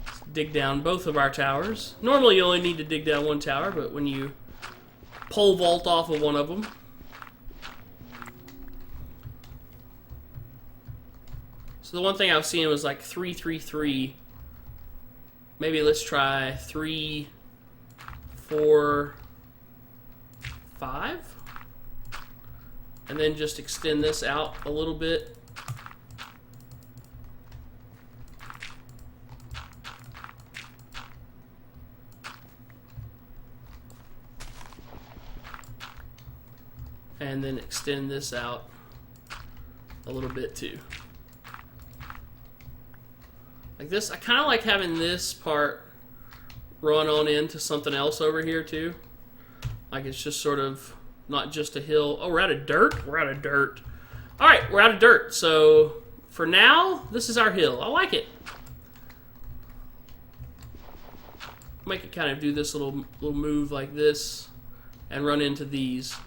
Let's dig down both of our towers. Normally you only need to dig down one tower, but when you pole vault off of one of them. So the one thing I was seeing was like 3, 3, 3. Maybe let's try 3, 4, 5. And then just extend this out a little bit. And then extend this out a little bit too. Like this, I kind of like having this part run on into something else over here too. Like it's just sort of not just a hill. Oh, we're out of dirt? We're out of dirt. All right, we're out of dirt. So for now, this is our hill. I like it. Make it kind of do this little move like this and run into these.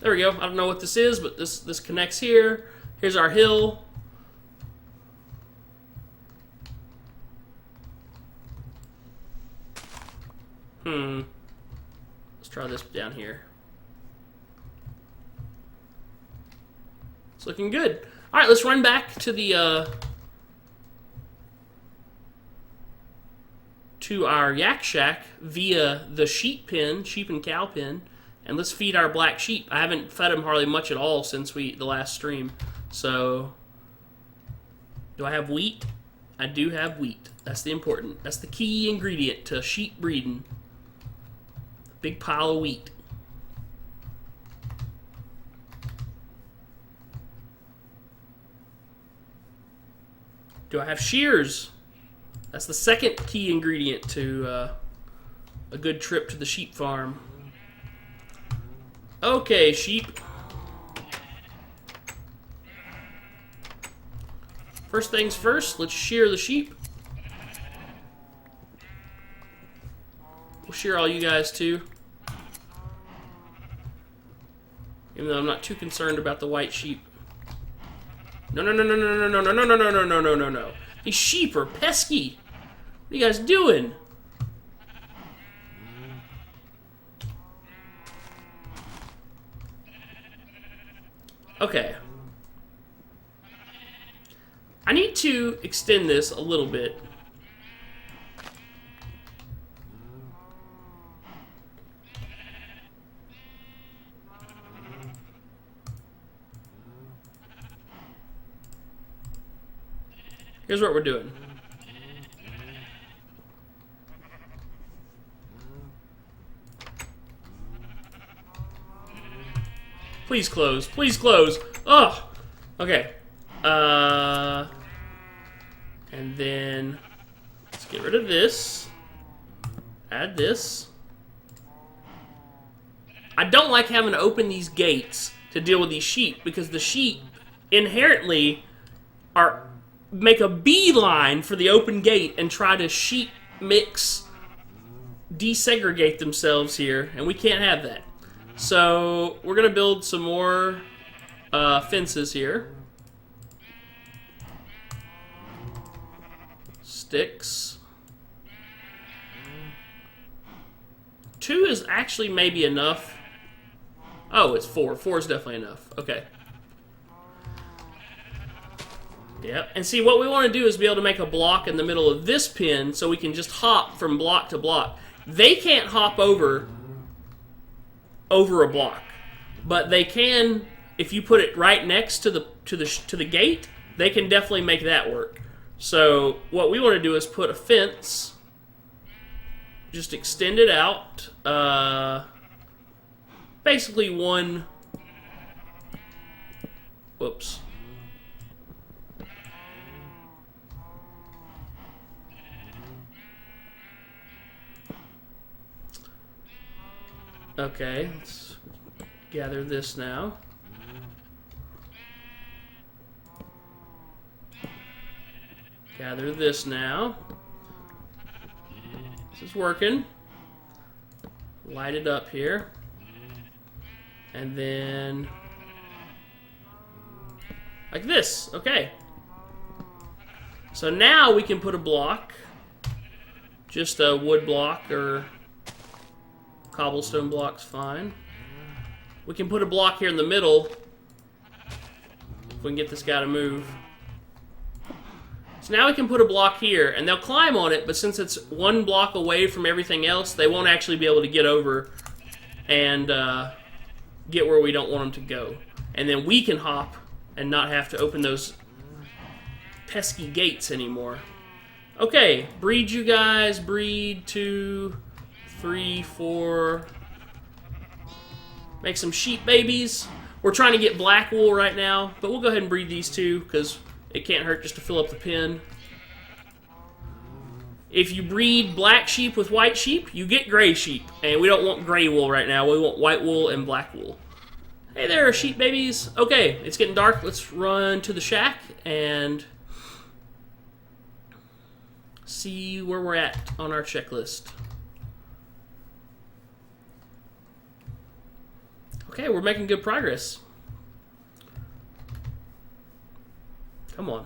There we go. I don't know what this is, but this connects here. Here's our hill. Let's try this down here. It's looking good. All right, let's run back to the to our yak shack via the sheep and cow pen, and let's feed our black sheep. I haven't fed them hardly much at all since the last stream. So, do I have wheat? I do have wheat. That's the key ingredient to sheep breeding. Big pile of wheat. Do I have shears? That's the second key ingredient to a good trip to the sheep farm. Okay, sheep. First things first, let's shear the sheep. We'll shear all you guys too. Even though I'm not too concerned about the white sheep. No. These sheep are pesky. What are you guys doing? Okay. I need to extend this a little bit. Here's what we're doing. Please close. Please close. Ugh. Okay. And then let's get rid of this. Add this. I don't like having to open these gates to deal with these sheep because the sheep inherently make a beeline for the open gate and try to sheep mix, desegregate themselves here, and we can't have that. So we're gonna build some more fences here. Sticks. 2 is actually maybe enough. Oh, it's 4. 4 is definitely enough. Okay. Yep, and see what we want to do is be able to make a block in the middle of this pin so we can just hop from block to block. They can't hop over a block, but they can if you put it right next to the gate. They can definitely make that work. So what we want to do is put a fence, just extend it out, basically one. Whoops. Okay, let's gather this now. Gather this now. This is working. Light it up here. And then like this. Okay. So now we can put a block. Just a wood block or cobblestone block's fine. We can put a block here in the middle if we can get this guy to move. So now we can put a block here, and they'll climb on it, but since it's one block away from everything else, they won't actually be able to get over and get where we don't want them to go. And then we can hop and not have to open those pesky gates anymore. Okay, breed you guys. Breed 2, 3, 4. Make some sheep babies. We're trying to get black wool right now, but we'll go ahead and breed these 2 because it can't hurt just to fill up the pen. If you breed black sheep with white sheep, you get gray sheep. And we don't want gray wool right now. We want white wool and black wool. Hey there, sheep babies. Okay, it's getting dark. Let's run to the shack and see where we're at on our checklist. Okay, we're making good progress. Come on.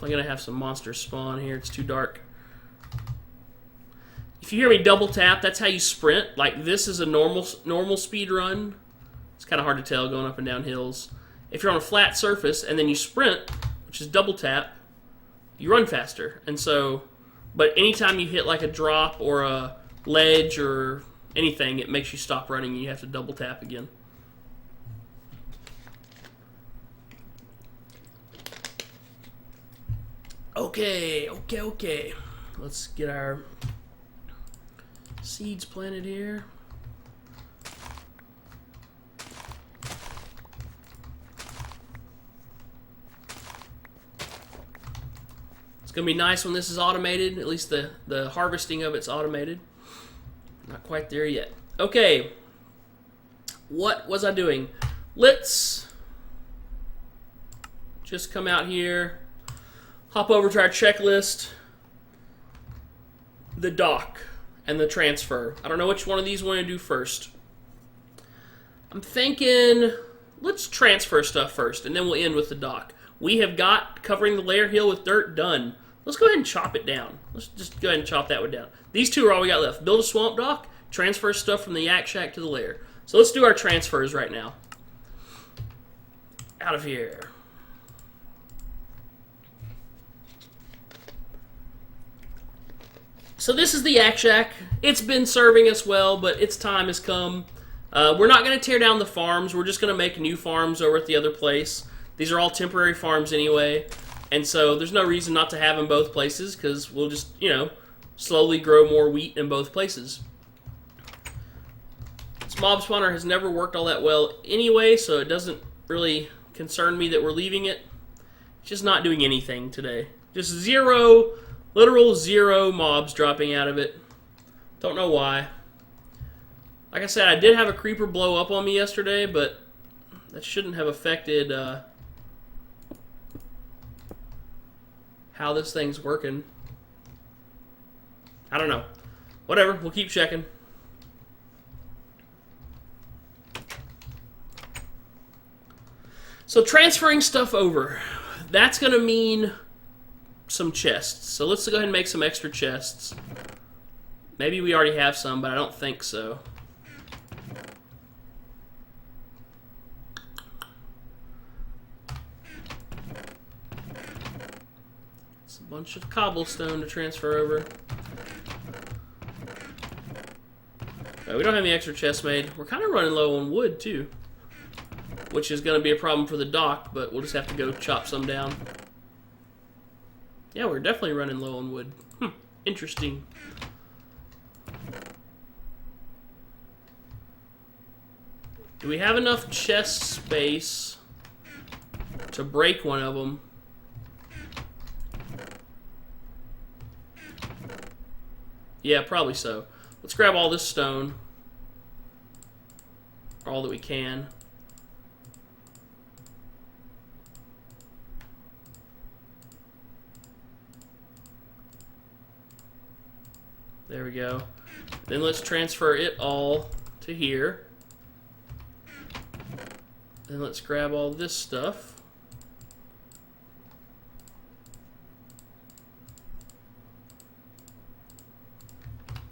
definitely going to have some monsters spawn here. It's too dark. If you hear me double tap, that's how you sprint. Like, this is a normal speed run. It's kind of hard to tell going up and down hills. If you're on a flat surface and then you sprint, which is double tap, you run faster. And so, but anytime you hit like a drop or a ledge or anything, it makes you stop running and you have to double tap again. Okay. Let's get our seeds planted here. It's going to be nice when this is automated. At least the harvesting of it's automated. Not quite there yet. Okay. What was I doing? Let's just come out here. Hop over to our checklist. The dock and the transfer. I don't know which one of these we want to do first. I'm thinking let's transfer stuff first, and then we'll end with the dock. We have got covering the layer hill with dirt done. Let's go ahead and chop it down. Let's just go ahead and chop that one down. These two are all we got left. Build a swamp dock, transfer stuff from the yak shack to the lair. So let's do our transfers right now. Out of here. So this is the yak shack. It's been serving us well, but its time has come. We're not going to tear down the farms. We're just going to make new farms over at the other place. These are all temporary farms anyway. And so there's no reason not to have them both places because we'll just, slowly grow more wheat in both places. This mob spawner has never worked all that well anyway, so it doesn't really concern me that we're leaving it. It's just not doing anything today. Just zero, literal zero mobs dropping out of it. Don't know why. Like I said, I did have a creeper blow up on me yesterday, but that shouldn't have affected how this thing's working. I don't know. Whatever, we'll keep checking. So transferring stuff over, that's going to mean some chests. So let's go ahead and make some extra chests. Maybe we already have some, but I don't think so. It's a bunch of cobblestone to transfer over. We don't have any extra chests made. We're kind of running low on wood, too. Which is going to be a problem for the dock, but we'll just have to go chop some down. Yeah, we're definitely running low on wood. Interesting. Do we have enough chest space to break one of them? Yeah, probably so. Let's grab all this stone. All that we can. There we go. Then let's transfer it all to here. Then let's grab all this stuff.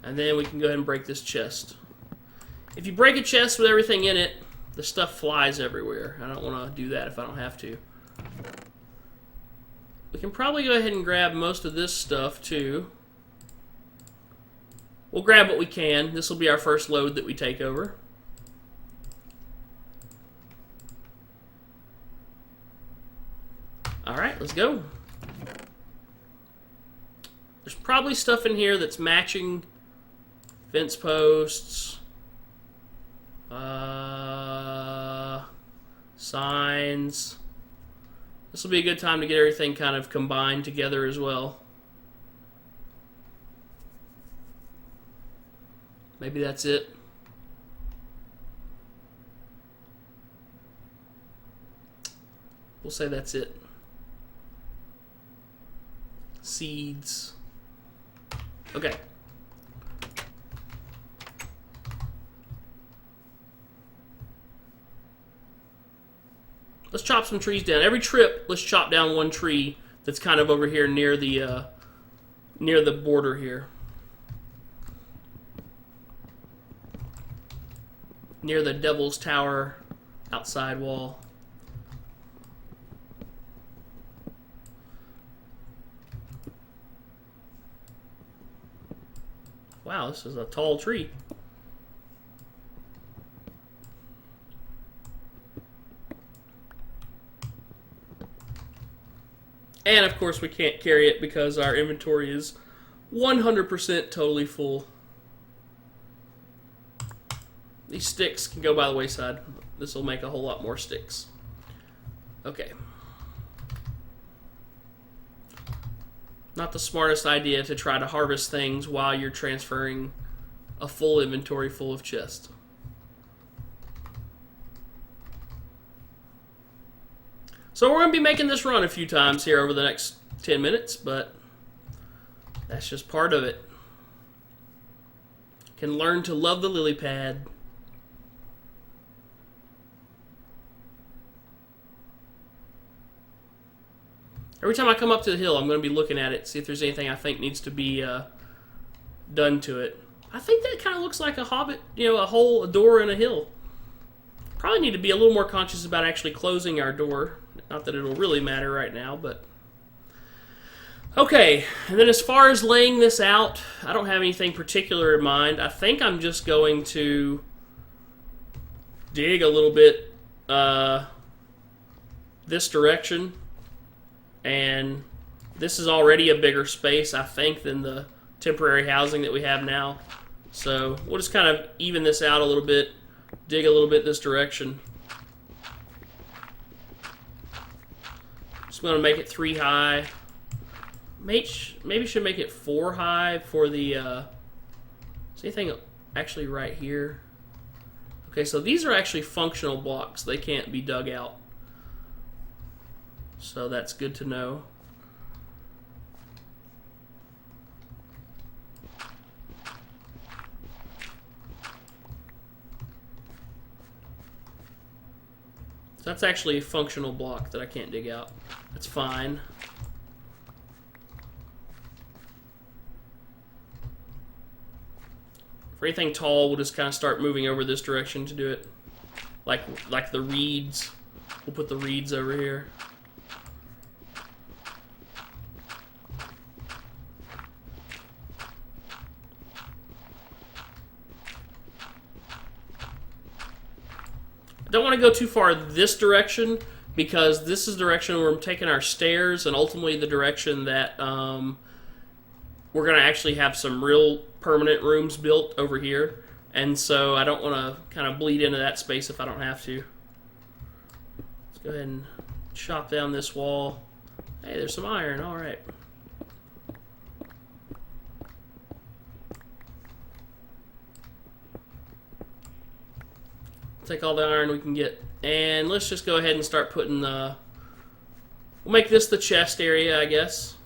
And then we can go ahead and break this chest. If you break a chest with everything in it, the stuff flies everywhere. I don't want to do that if I don't have to. We can probably go ahead and grab most of this stuff too. We'll grab what we can. This will be our first load that we take over. Alright, let's go. There's probably stuff in here that's matching fence posts, signs. This will be a good time to get everything kind of combined together as well. Maybe that's it. We'll say that's it. Seeds. Okay. Let's chop some trees down. Every trip, let's chop down one tree. that's kind of over here near the border here. Near the Devil's Tower outside wall. Wow, this is a tall tree. And of course we can't carry it because our inventory is 100% totally full. These sticks can go by the wayside. This will make a whole lot more sticks. Okay. Not the smartest idea to try to harvest things while you're transferring a full inventory full of chests. So we're going to be making this run a few times here over the next 10 minutes, but that's just part of it. Can learn to love the lily pad. Every time I come up to the hill, I'm going to be looking at it, see if there's anything I think needs to be done to it. I think that kind of looks like a hobbit, a door in a hill. Probably need to be a little more conscious about actually closing our door. Not that it'll really matter right now, but... Okay, and then as far as laying this out, I don't have anything particular in mind. I think I'm just going to dig a little bit this direction. And this is already a bigger space, I think, than the temporary housing that we have now. So we'll just kind of even this out a little bit, dig a little bit this direction. Just going to make it 3 high. Maybe should make it 4 high for the... is anything actually right here? Okay, so these are actually functional blocks. They can't be dug out. So that's good to know. So that's actually a functional block that I can't dig out. That's fine. For anything tall, we'll just kind of start moving over this direction to do it. Like the reeds. We'll put the reeds over here. Don't want to go too far this direction because this is the direction where I'm taking our stairs and ultimately the direction that we're going to actually have some real permanent rooms built over here. And so I don't want to kind of bleed into that space if I don't have to. Let's go ahead and chop down this wall. Hey, there's some iron. All right. Take all the iron we can get, and let's just go ahead and start putting the... We'll make this the chest area, I guess.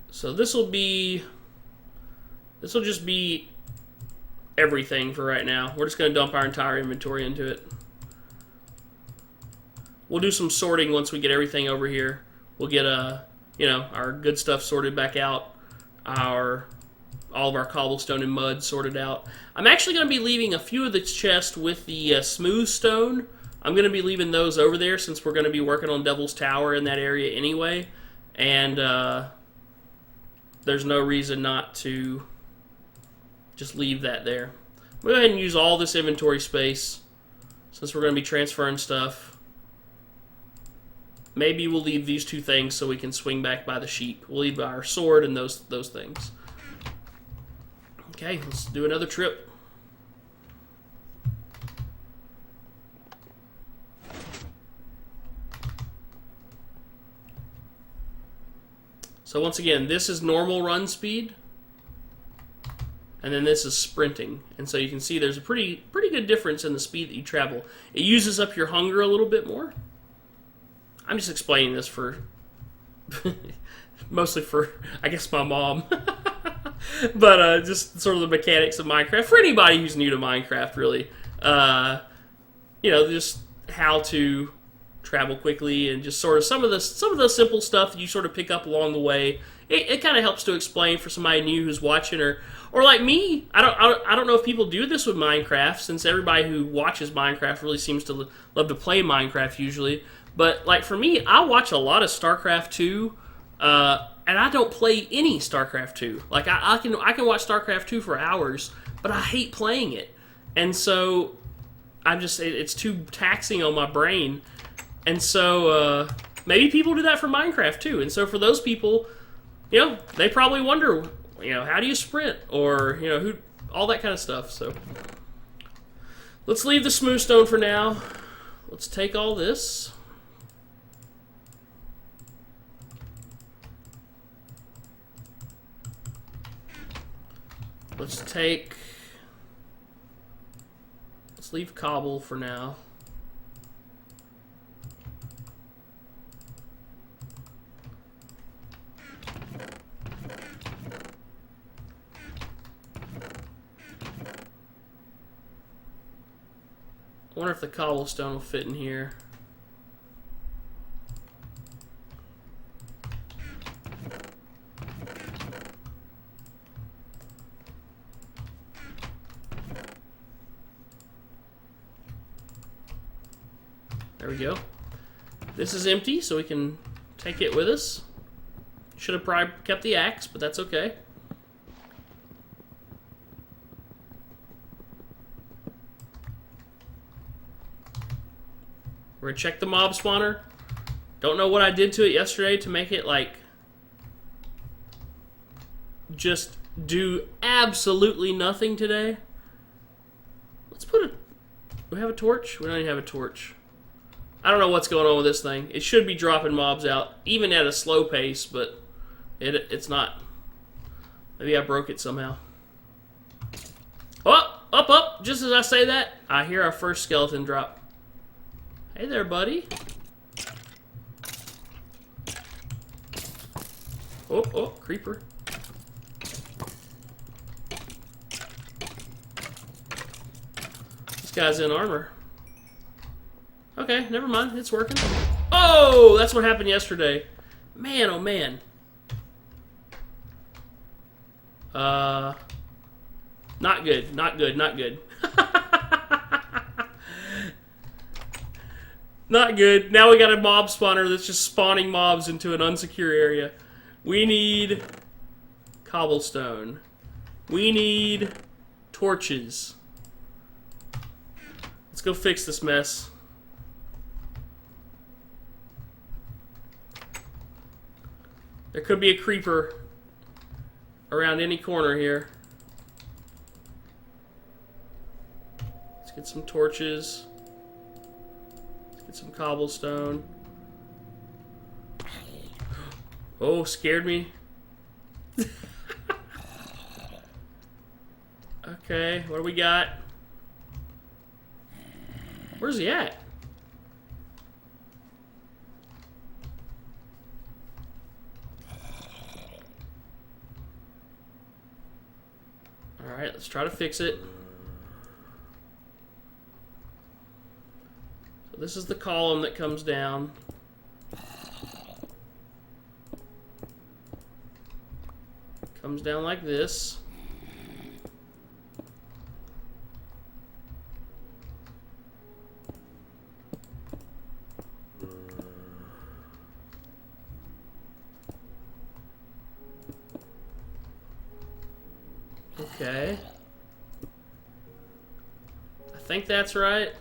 So this will just be everything for right now. We're just going to dump our entire inventory into it. We'll do some sorting once we get everything over here. We'll get our good stuff sorted back out, all of our cobblestone and mud sorted out. I'm actually going to be leaving a few of the chests with the smooth stone. I'm going to be leaving those over there since we're going to be working on Devil's Tower in that area anyway, and there's no reason not to just leave that there. We'll go ahead and use all this inventory space since we're going to be transferring stuff. Maybe we'll leave these 2 things so we can swing back by the sheep. We'll leave our sword and those things. Okay, let's do another trip. So once again, this is normal run speed. And then this is sprinting. And so you can see there's a pretty good difference in the speed that you travel. It uses up your hunger a little bit more. I'm just explaining this for... mostly for, I guess, my mom. But just sort of the mechanics of Minecraft for anybody who's new to Minecraft, really. Just how to travel quickly and just sort of some of the simple stuff that you sort of pick up along the way. It kind of helps to explain for somebody new who's watching, or like me. I don't know if people do this with Minecraft, since everybody who watches Minecraft really seems to love to play Minecraft usually. But like for me, I watch a lot of StarCraft 2. And I don't play any StarCraft 2. Like I can watch StarCraft 2 for hours, but I hate playing it, and so it's too taxing on my brain. And so maybe people do that for Minecraft too. And so for those people, they probably wonder, how do you sprint, or all that kind of stuff. So let's leave the smooth stone for now. Let's take all this. Let's leave cobble for now. I wonder if the cobblestone will fit in here. There we go. This is empty, so we can take it with us. Should have probably kept the axe, but that's okay. We're gonna check the mob spawner. Don't know what I did to it yesterday to make it like just do absolutely nothing today. Let's put a... Do we have a torch? We don't even have a torch. I don't know what's going on with this thing. It should be dropping mobs out, even at a slow pace, but it's not. Maybe I broke it somehow. Oh, up. Just as I say that, I hear our first skeleton drop. Hey there, buddy. Oh, creeper. This guy's in armor. Okay, never mind. It's working. Oh, that's what happened yesterday. Man, oh man. Not good. Not good. Not good. Not good. Now we got a mob spawner that's just spawning mobs into an unsecure area. We need cobblestone. We need torches. Let's go fix this mess. There could be a creeper around any corner here. Let's get some torches. Let's get some cobblestone. Oh, scared me. Okay, what do we got? Where's he at? Alright, let's try to fix it. So this is the column that comes down. Comes down like this. Okay. I think that's right.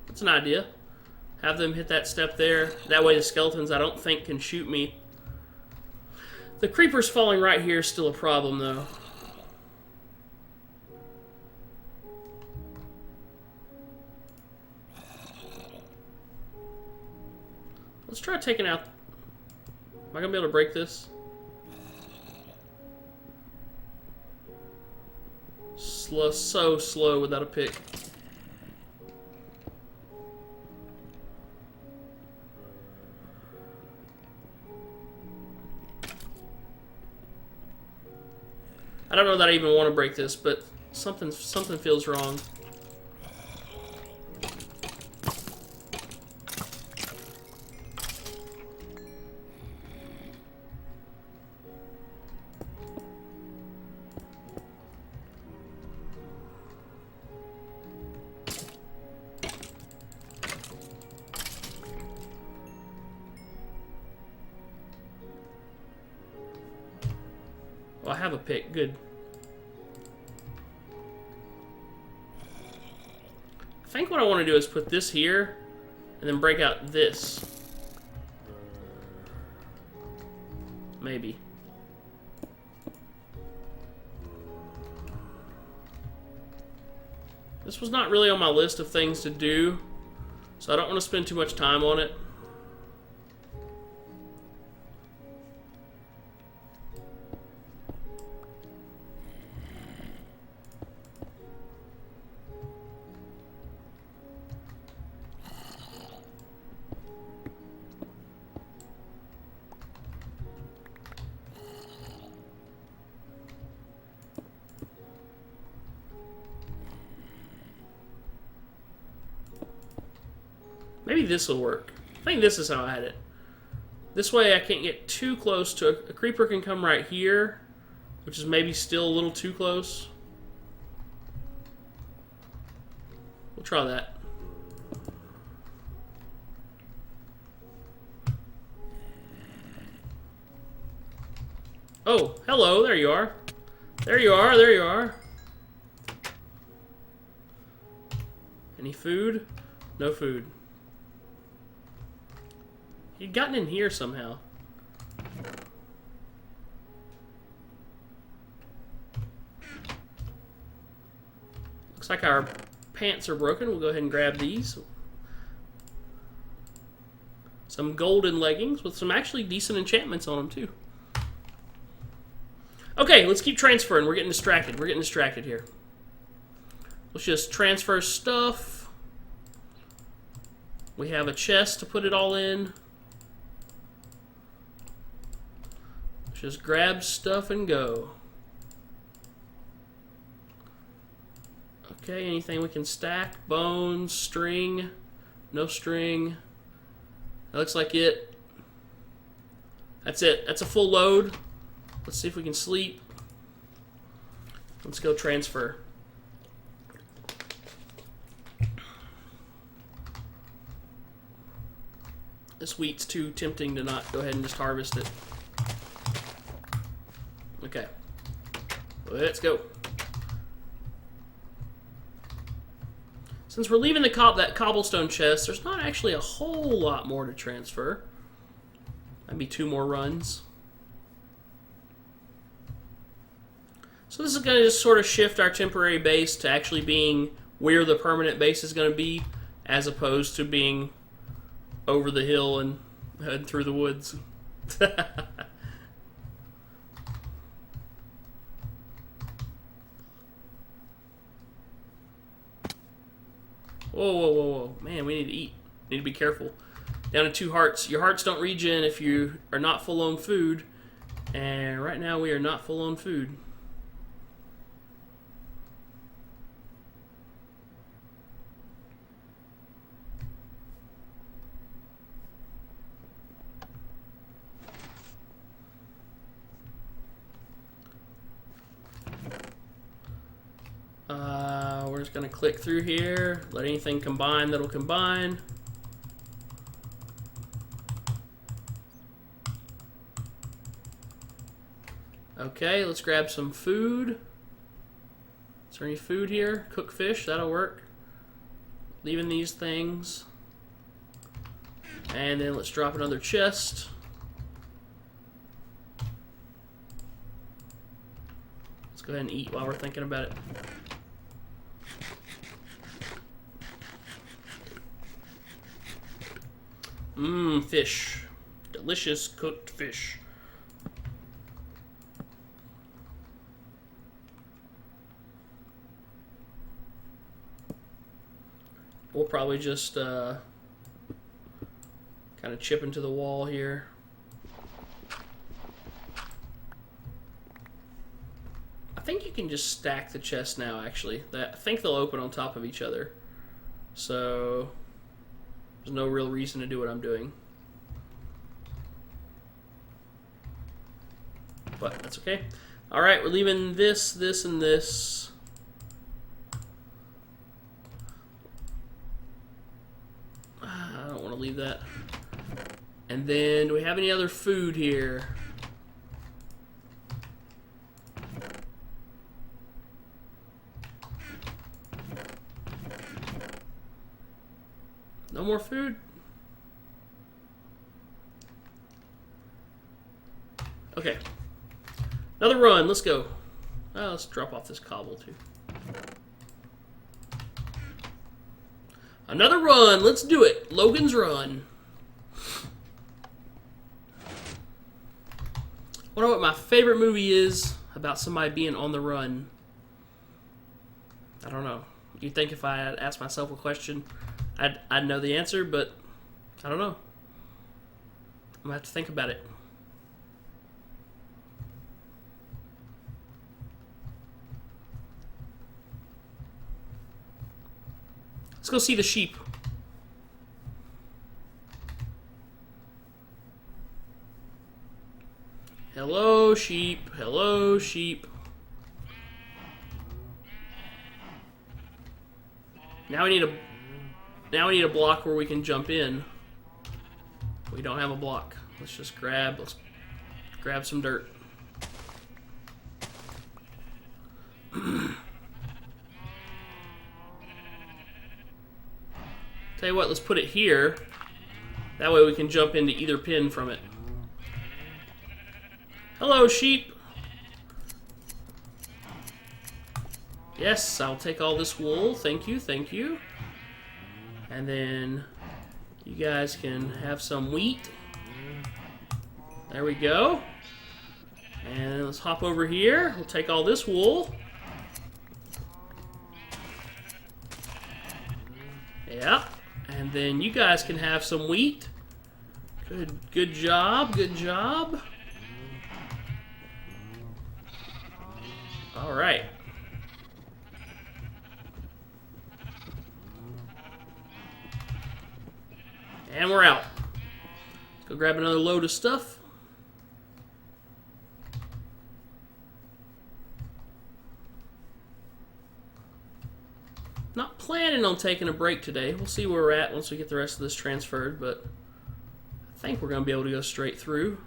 That's an idea. Have them hit that step there. That way the skeletons, I don't think, can shoot me. The creepers falling right here is still a problem, though. Let's try taking out... Am I going to be able to break this? so slow without a pick. I don't know that I even want to break this, but something feels wrong. Oh, I have a pick. Good. I think what I want to do is put this here and then break out this. Maybe. This was not really on my list of things to do, so I don't want to spend too much time on it. Maybe this will work. I think this is how I had it. This way I can't get too close to a creeper can come right here, which is maybe still a little too close. We'll try that. Oh, hello, there you are. There you are, there you are. Any food? No food. He'd gotten in here somehow. Looks like our pants are broken. We'll go ahead and grab these. Some golden leggings with some actually decent enchantments on them too. Okay, let's keep transferring. We're getting distracted. We're getting distracted here. Let's just transfer stuff. We have a chest to put it all in. Just grab stuff and go. Okay, anything we can stack? Bones, string, no string. That looks like it. That's it. That's a full load. Let's see if we can sleep. Let's go transfer. This wheat's too tempting to not go ahead and just harvest it. Okay, let's go. Since we're leaving that cobblestone chest, there's not actually a whole lot more to transfer. That'd be 2 more runs. So this is going to just sort of shift our temporary base to actually being where the permanent base is going to be, as opposed to being over the hill and heading through the woods. Whoa, whoa, whoa, whoa. Man, we need to eat. Need to be careful. Down to 2 hearts. Your hearts don't regen if you are not full on food. And right now we are not full on food. We're just going to click through here, let anything combine that'll combine. Okay, let's grab some food. Is there any food here? Cook fish, that'll work. Leaving these things. And then let's drop another chest. Let's go ahead and eat while we're thinking about it. Mmm, fish. Delicious cooked fish. probably just kind of chip into the wall here. I think you can just stack the chests now, actually. I think they'll open on top of each other. So there's no real reason to do what I'm doing. But that's okay. Alright, we're leaving this, this, and this. I don't want to leave that. And then, do we have any other food here? No more food? Okay. Another run, let's go. Let's drop off this cobble too. Another run, let's do it. Logan's Run. Wonder what my favorite movie is about somebody being on the run. I don't know. You'd think if I had asked myself a question, I'd know the answer, but I don't know. I'm gonna have to think about it. Let's go see the sheep. Hello, sheep. Hello, sheep. Now we need a block where we can jump in. We don't have a block. Let's grab some dirt. Tell you what, let's put it here. That way we can jump into either pin from it. Hello, sheep. Yes, I'll take all this wool. Thank you, thank you. And then you guys can have some wheat. There we go. And let's hop over here. We'll take all this wool. Yeah. And then you guys can have some wheat. Good job, good job. All right. And we're out. Let's go grab another load of stuff. Not planning on taking a break today. We'll see where we're at once we get the rest of this transferred, but I think we're going to be able to go straight through.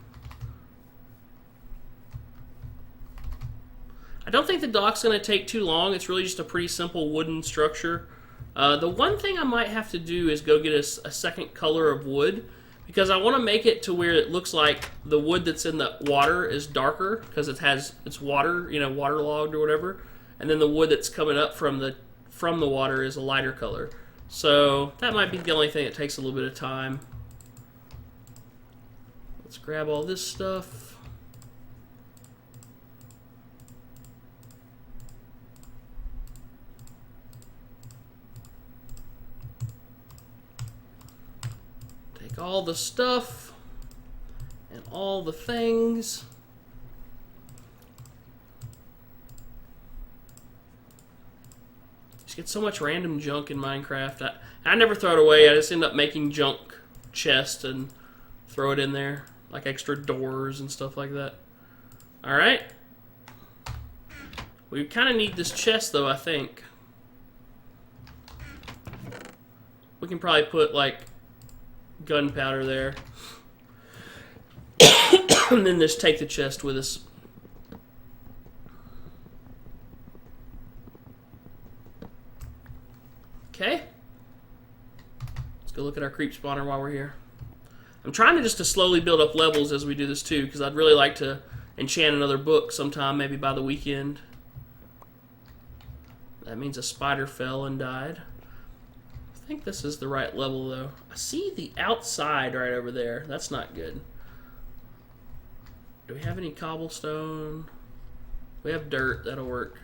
I don't think the dock's going to take too long. It's really just a pretty simple wooden structure. The one thing I might have to do is go get a second color of wood, because I want to make it to where it looks like the wood that's in the water is darker, because it's water, you know, waterlogged or whatever, and then the wood that's coming up from the water is a lighter color. So that might be the only thing that takes a little bit of time. Let's grab all this stuff. Take all the stuff and all the things. Get so much random junk in Minecraft. I never throw it away. I just end up making junk chests and throw it in there, like extra doors and stuff like that. Alright. We kind of need this chest though, I think. We can probably put like gunpowder there. And then just take the chest with us. Okay. Let's go look at our creep spawner while we're here. I'm trying to slowly build up levels as we do this too, because I'd really like to enchant another book sometime, maybe by the weekend. That means a spider fell and died. I think this is the right level though. I see the outside right over there. That's not good. Do we have any cobblestone? We have dirt. That'll work.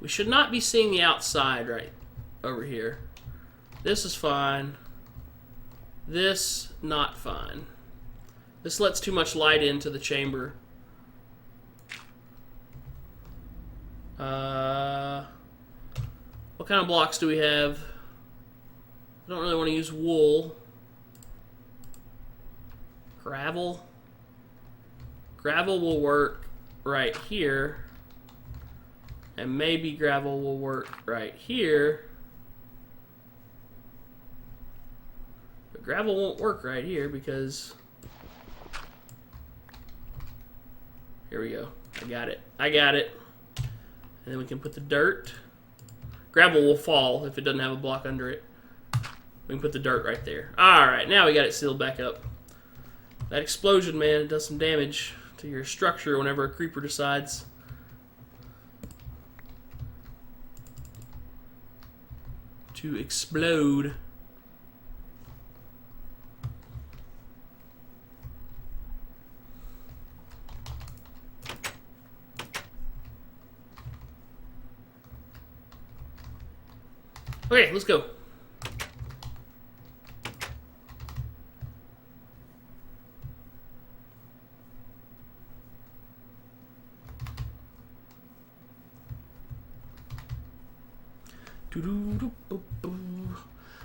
We should not be seeing the outside right over here. This is fine. This, not fine. This lets too much light into the chamber. What kind of blocks do we have? I don't really want to use wool. Gravel. Gravel will work right here. And maybe gravel will work right here. But gravel won't work right here because... Here we go. I got it. I got it. And then we can put the dirt. Gravel will fall if it doesn't have a block under it. We can put the dirt right there. Alright, now we got it sealed back up. That explosion, man, it does some damage to your structure whenever a creeper decides to explode. Okay, let's go.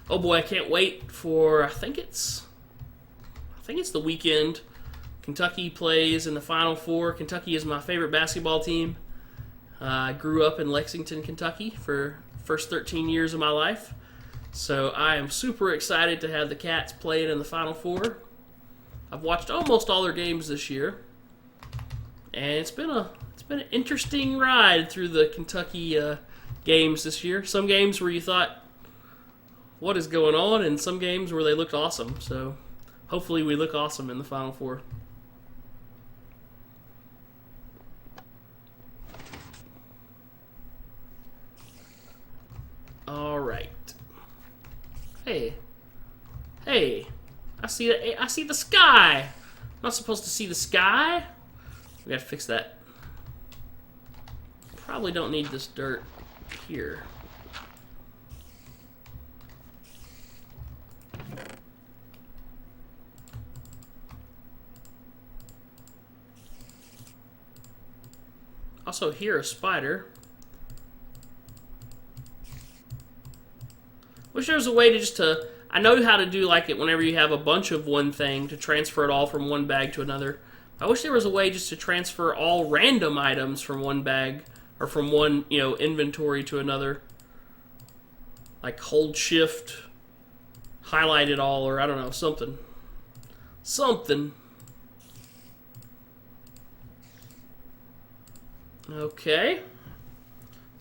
Oh boy, I can't wait for, I think it's the weekend. Kentucky plays in the Final Four. Kentucky is my favorite basketball team. I grew up in Lexington, Kentucky for the first 13 years of my life. So I am super excited to have the Cats playing in the Final Four. I've watched almost all their games this year. And it's been an interesting ride through the Kentucky games this year. Some games where you thought, what is going on? And some games where they looked awesome. So hopefully we look awesome in the Final Four. All right. Hey, I see the sky. I'm not supposed to see the sky. We got to fix that. Probably don't need this dirt here. Also hear a spider. Wish there was a way to just to... I know how to do like it whenever you have a bunch of one thing to transfer it all from one bag to another. I wish there was a way just to transfer all random items from one bag or from one, inventory to another. Like hold shift, highlight it all, or I don't know, something. Something. Okay.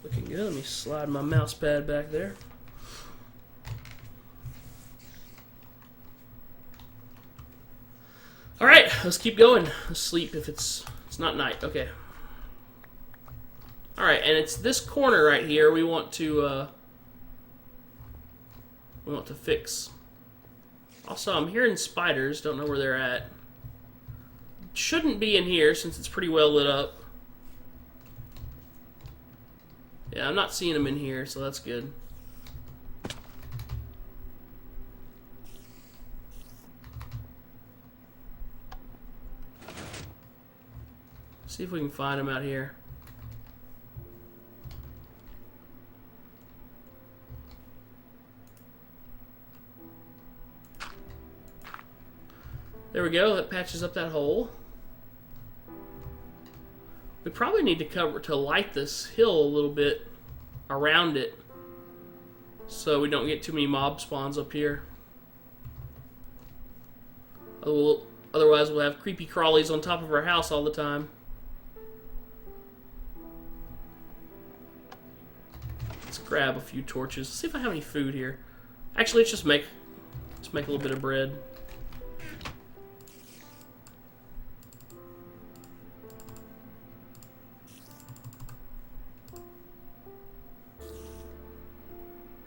Looking good. Let me slide my mouse pad back there. Alright, let's keep going. Let's sleep if it's not night. Okay. Alright, and it's this corner right here we want to fix. Also, I'm hearing spiders. Don't know where they're at. Shouldn't be in here since it's pretty well lit up. Yeah, I'm not seeing them in here, so that's good. See if we can find them out here. There we go. That patches up that hole. We probably need to light this hill a little bit around it so we don't get too many mob spawns up here. Otherwise we'll have creepy crawlies on top of our house all the time. Let's grab a few torches. See if I have any food here. Actually, let's make a little bit of bread.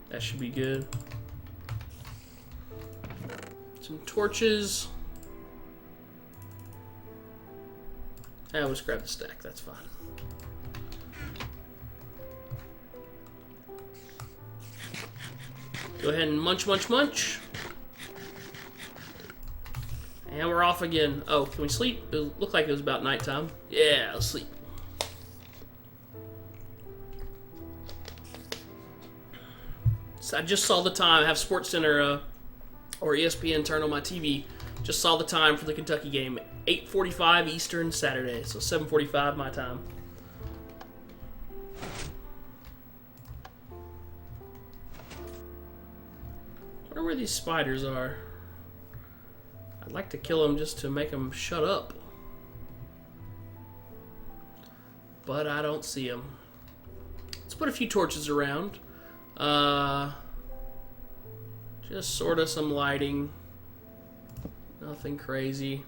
That should be good. Some torches. I'll just grab the stack, that's fine. Go ahead and munch, munch, munch. And we're off again. Oh, can we sleep? It looked like it was about nighttime. Yeah, let's sleep. So I just saw the time. I have SportsCenter or ESPN turn on my TV. Just saw the time for the Kentucky game. 8:45 Eastern Saturday. So 7:45 my time. I wonder where these spiders are. I'd like to kill them just to make them shut up. But I don't see them. Let's put a few torches around. Just sort of some lighting. Nothing crazy.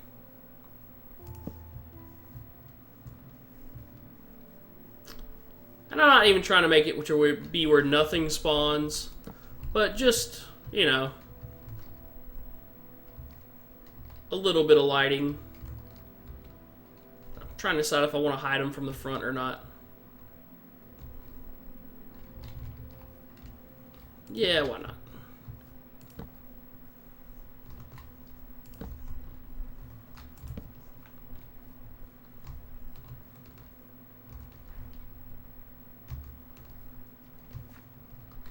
And I'm not even trying to make it which would be where nothing spawns. But just, you know, a little bit of lighting. I'm trying to decide if I want to hide them from the front or not. Yeah, why not?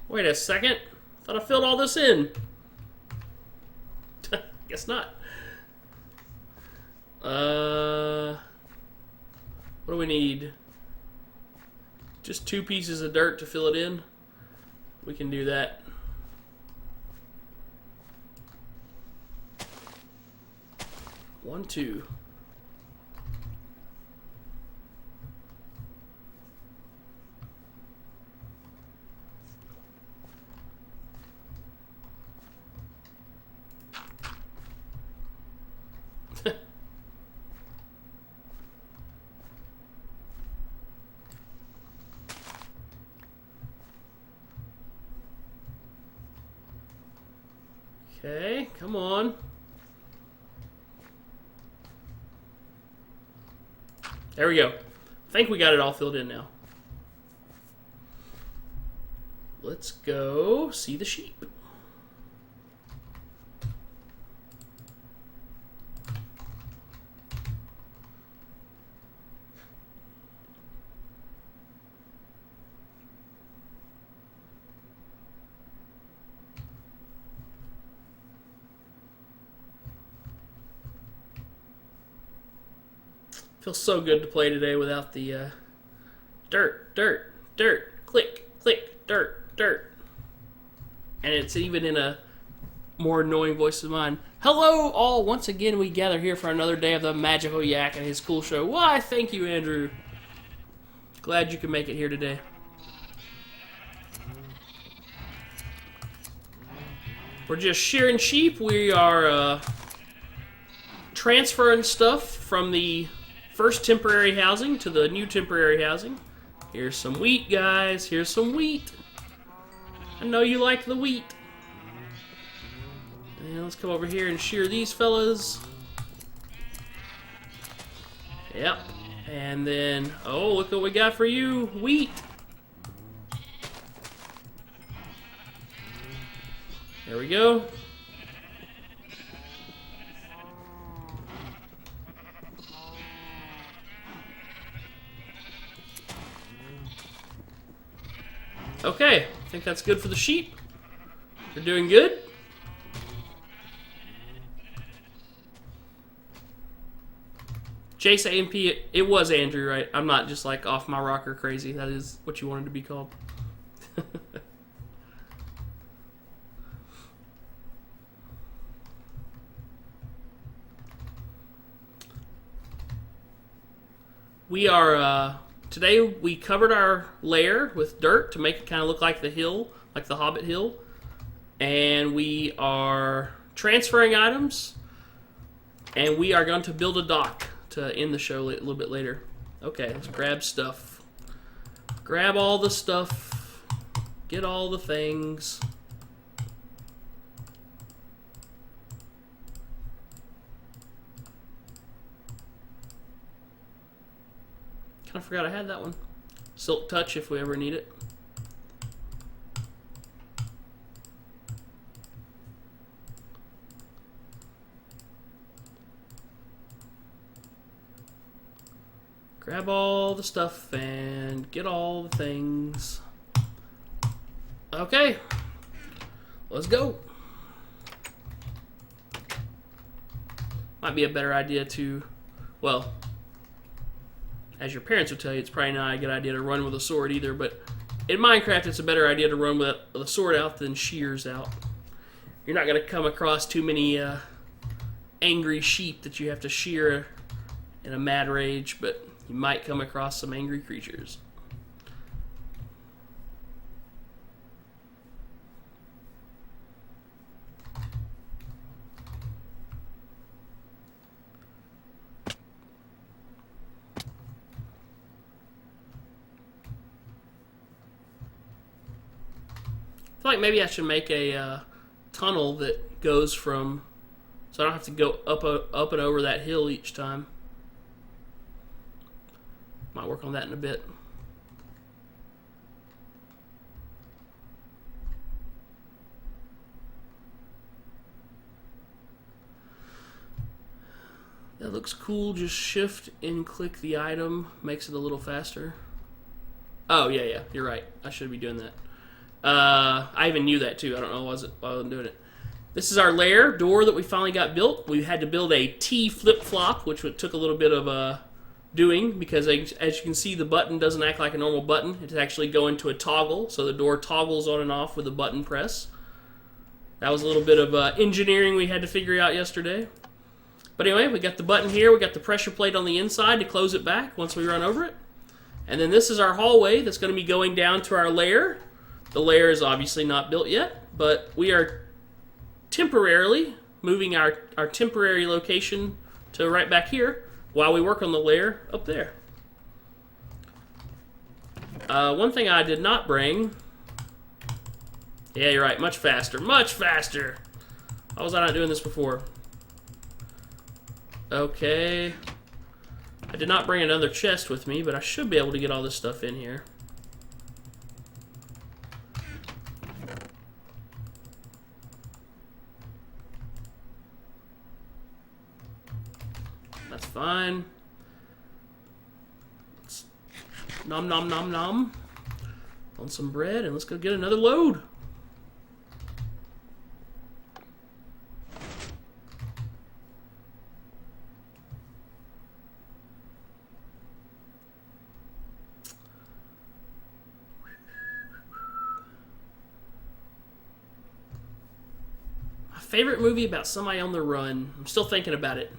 Wait a second. Thought I filled all this in. Guess not. What do we need? Just 2 pieces of dirt to fill it in? We can do that. One, two. Okay, come on. There we go. I think we got it all filled in now. Let's go see the sheep. Feels so good to play today without the dirt, dirt, dirt, click, click, dirt, dirt. And it's even in a more annoying voice of mine. Hello all, once again we gather here for another day of the Magical Yak and his cool show. Why, thank you, Andrew. Glad you could make it here today. We're just shearing sheep. We are transferring stuff from the first temporary housing to the new temporary housing. Here's some wheat, guys. Here's some wheat. I know you like the wheat. And let's come over here and shear these fellas. Yep. And then, oh, look what we got for you. Wheat. There we go. Okay, I think that's good for the sheep. They're doing good. Chase AMP, it was Andrew, right? I'm not just like off my rocker crazy. That is what you wanted to be called. We are, today we covered our lair with dirt to make it kind of look like the hill, like the Hobbit hill. And we are transferring items. And we are going to build a dock to end the show a little bit later. Okay, let's grab stuff. Grab all the stuff. Get all the things. Kind of forgot I had that one. Silk Touch if we ever need it. Grab all the stuff and get all the things. Okay. Let's go. Might be a better idea to, well, as your parents would tell you, it's probably not a good idea to run with a sword either, but in Minecraft, it's a better idea to run with a sword out than shears out. You're not going to come across too many angry sheep that you have to shear in a mad rage, but you might come across some angry creatures. I feel like maybe I should make a tunnel that goes from, so I don't have to go up and over that hill each time. Might work on that in a bit. That looks cool. Just shift and click the item. Makes it a little faster. Oh, yeah, you're right. I should be doing that. I even knew that too. I don't know why I wasn't doing it. This is our lair door that we finally got built. We had to build a T flip-flop, which took a little bit of doing, because as you can see, the button doesn't act like a normal button. It's actually going to a toggle, so the door toggles on and off with a button press. That was a little bit of engineering we had to figure out yesterday. But anyway, we got the button here. We got the pressure plate on the inside to close it back once we run over it. And then this is our hallway that's going to be going down to our lair. The lair is obviously not built yet, but we are temporarily moving our temporary location to right back here while we work on the lair up there. One thing I did not bring... Yeah, you're right. Much faster. Much faster! How was I not doing this before? Okay. I did not bring another chest with me, but I should be able to get all this stuff in here. That's fine. Let's nom nom nom nom on some bread, and let's go get another load. My favorite movie about somebody on the run. I'm still thinking about it.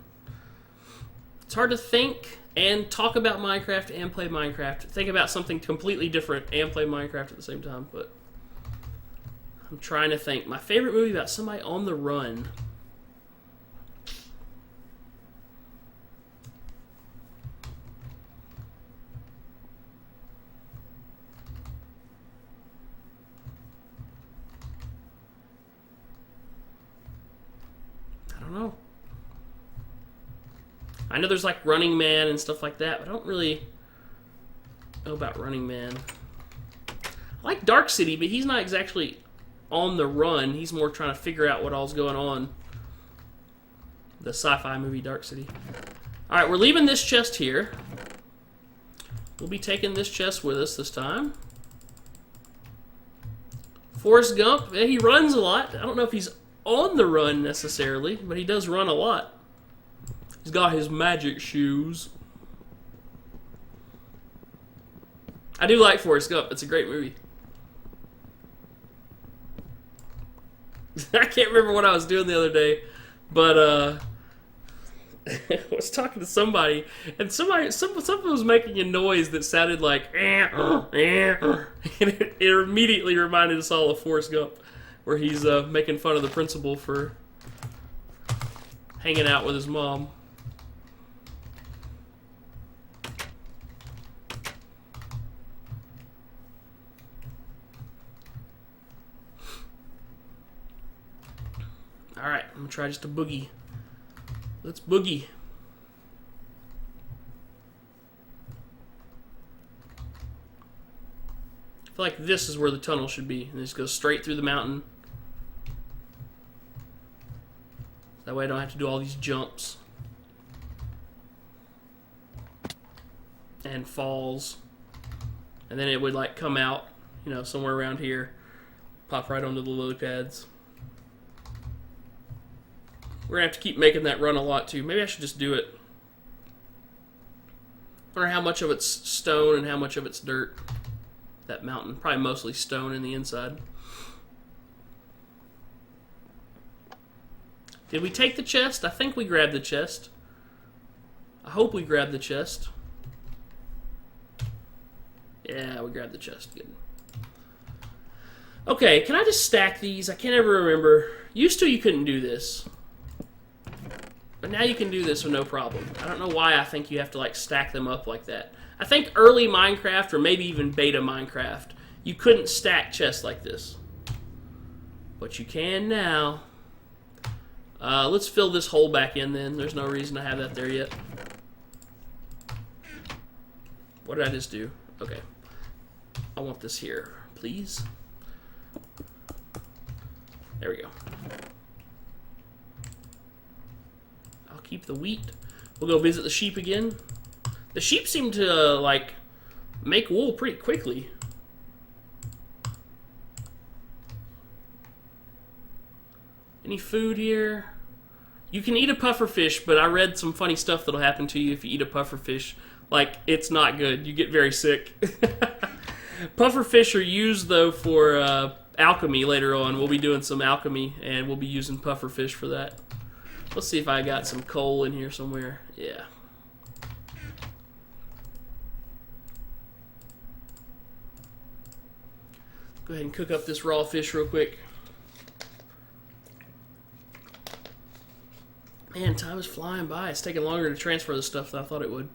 It's hard to think and talk about Minecraft and play Minecraft. Think about something completely different and play Minecraft at the same time, but I'm trying to think. My favorite movie about somebody on the run. I don't know. I know there's like Running Man and stuff like that, but I don't really know about Running Man. I like Dark City, but he's not exactly on the run. He's more trying to figure out what all's going on. The sci-fi movie Dark City. Alright, we're leaving this chest here. We'll be taking this chest with us this time. Forrest Gump, yeah, he runs a lot. I don't know if he's on the run necessarily, but he does run a lot. He's got his magic shoes. I do like Forrest Gump. It's a great movie. I can't remember what I was doing the other day, but I was talking to somebody, and something was making a noise that sounded like and it immediately reminded us all of Forrest Gump, where he's making fun of the principal for hanging out with his mom. Alright, I'm going to try just a boogie. Let's boogie. I feel like this is where the tunnel should be. And just go straight through the mountain. That way I don't have to do all these jumps. and falls. And then it would like come out, you know, somewhere around here, pop right onto the lily pads. We're gonna have to keep making that run a lot too. Maybe I should just do it. I wonder how much of it's stone and how much of it's dirt. That mountain, probably mostly stone in the inside. Did we take the chest? I think we grabbed the chest. I hope we grabbed the chest. Yeah, we grabbed the chest. Good. Okay, can I just stack these? I can't ever remember. Used to you couldn't do this. But now you can do this with no problem. I don't know why I think you have to like stack them up like that. I think early Minecraft, or maybe even beta Minecraft, you couldn't stack chests like this. But you can now. Let's fill this hole back in then. There's no reason to have that there yet. What did I just do? Okay. I want this here, please. There we go. I'll keep the wheat. We'll go visit the sheep again. The sheep seem to, like, make wool pretty quickly. Any food here? You can eat a puffer fish, but I read some funny stuff that'll happen to you if you eat a puffer fish. Like, it's not good. You get very sick. Puffer fish are used, though, for alchemy later on. We'll be doing some alchemy, and we'll be using puffer fish for that. Let's see if I got some coal in here somewhere. Yeah. Go ahead and cook up this raw fish real quick. Man, time is flying by. It's taking longer to transfer the stuff than I thought it would.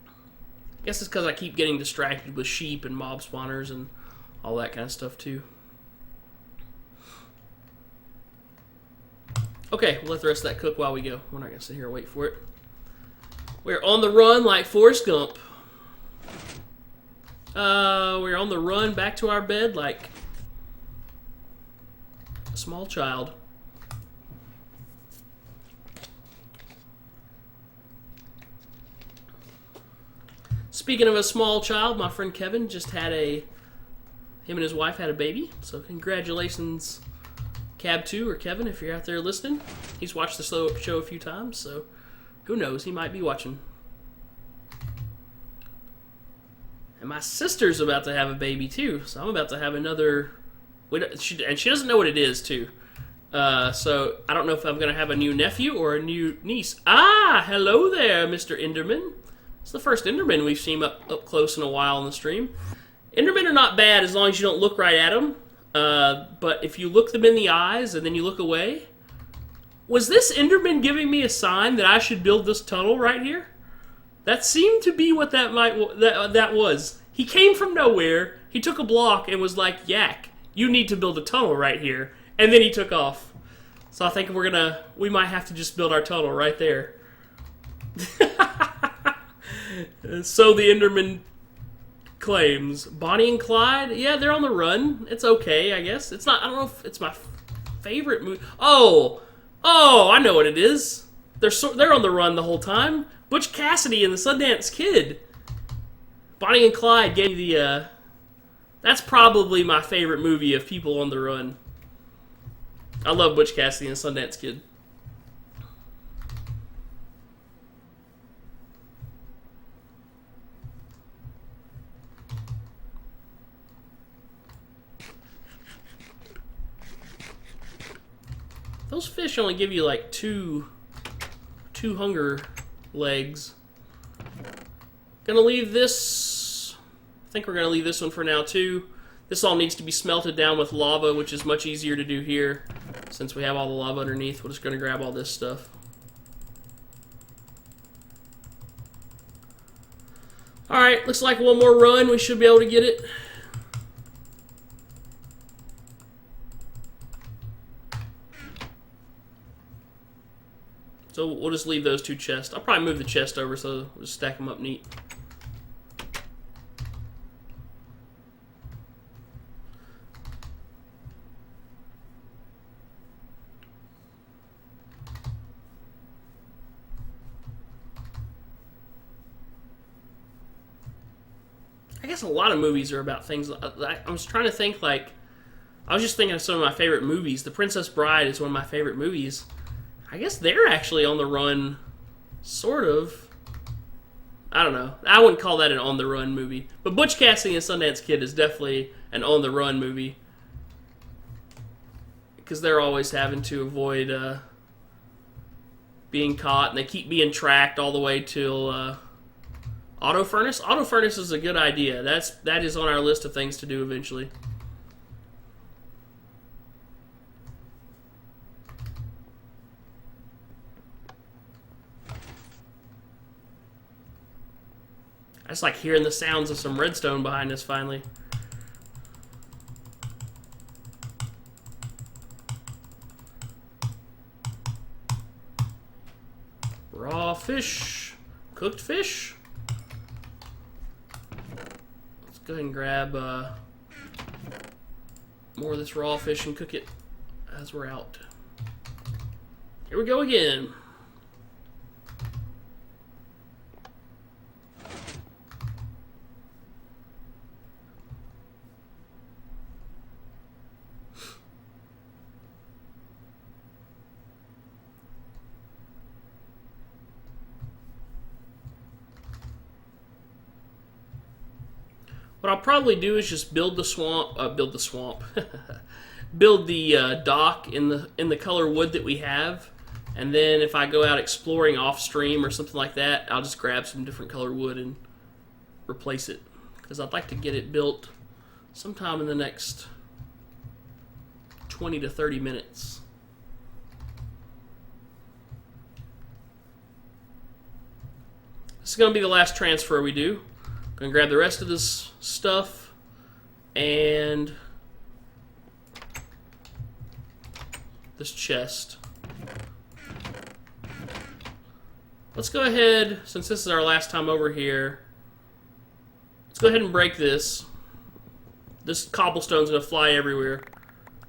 I guess it's because I keep getting distracted with sheep and mob spawners and all that kind of stuff too. Okay, we'll let the rest of that cook while we go. We're not going to sit here and wait for it. We're on the run like Forrest Gump. We're on the run back to our bed like a small child. Speaking of a small child, my friend Kevin just had him and his wife had a baby. So congratulations, Cab2 or Kevin, if you're out there listening. He's watched the show a few times, so who knows, he might be watching. And my sister's about to have a baby too, so I'm about to have another. And she doesn't know what it is too. So I don't know if I'm going to have a new nephew or a new niece. Ah, hello there, Mr. Enderman. It's the first Enderman we've seen up close in a while on the stream. Endermen are not bad as long as you don't look right at them. But if you look them in the eyes and then you look away... Was this Enderman giving me a sign that I should build this tunnel right here? That seemed to be what that was. He came from nowhere, he took a block and was like, Yak, you need to build a tunnel right here. And then he took off. So I think we might have to just build our tunnel right there. So the Enderman claims. Bonnie and Clyde, yeah, they're on the run. It's okay, I guess. It's not. I don't know if it's my favorite movie. Oh, I know what it is. They're on the run the whole time. Butch Cassidy and the Sundance Kid. Bonnie and Clyde gave me the. That's probably my favorite movie of people on the run. I love Butch Cassidy and the Sundance Kid. Those fish only give you like two hunger legs. Gonna leave this. I think we're gonna leave this one for now too. This all needs to be smelted down with lava, which is much easier to do here since we have all the lava underneath. We're just gonna grab all this stuff. Alright, looks like one more run. We should be able to get it. So we'll just leave those two chests. I'll probably move the chest over so we'll just stack them up neat. guess a lot of movies are about things. I was trying to think, like, I was just thinking of some of my favorite movies. The Princess Bride is one of my favorite movies. I guess they're actually on the run, sort of. I don't know. I wouldn't call that an on-the-run movie. But Butch Cassidy and Sundance Kid is definitely an on-the-run movie. Because they're always having to avoid being caught, and they keep being tracked all the way till Auto Furnace. Auto Furnace is a good idea. That is on our list of things to do eventually. I just like hearing the sounds of some redstone behind us finally. Raw fish. Cooked fish. Let's go ahead and grab more of this raw fish and cook it as we're out. Here we go again. What I'll probably do is just build the swamp, build the dock in the color wood that we have, and then if I go out exploring off stream or something like that, I'll just grab some different color wood and replace it, because I'd like to get it built sometime in the next 20 to 30 minutes. This is going to be the last transfer we do. Gonna grab the rest of this stuff and this chest. Let's go ahead, since this is our last time over here, let's go ahead and break this. This cobblestone's gonna fly everywhere.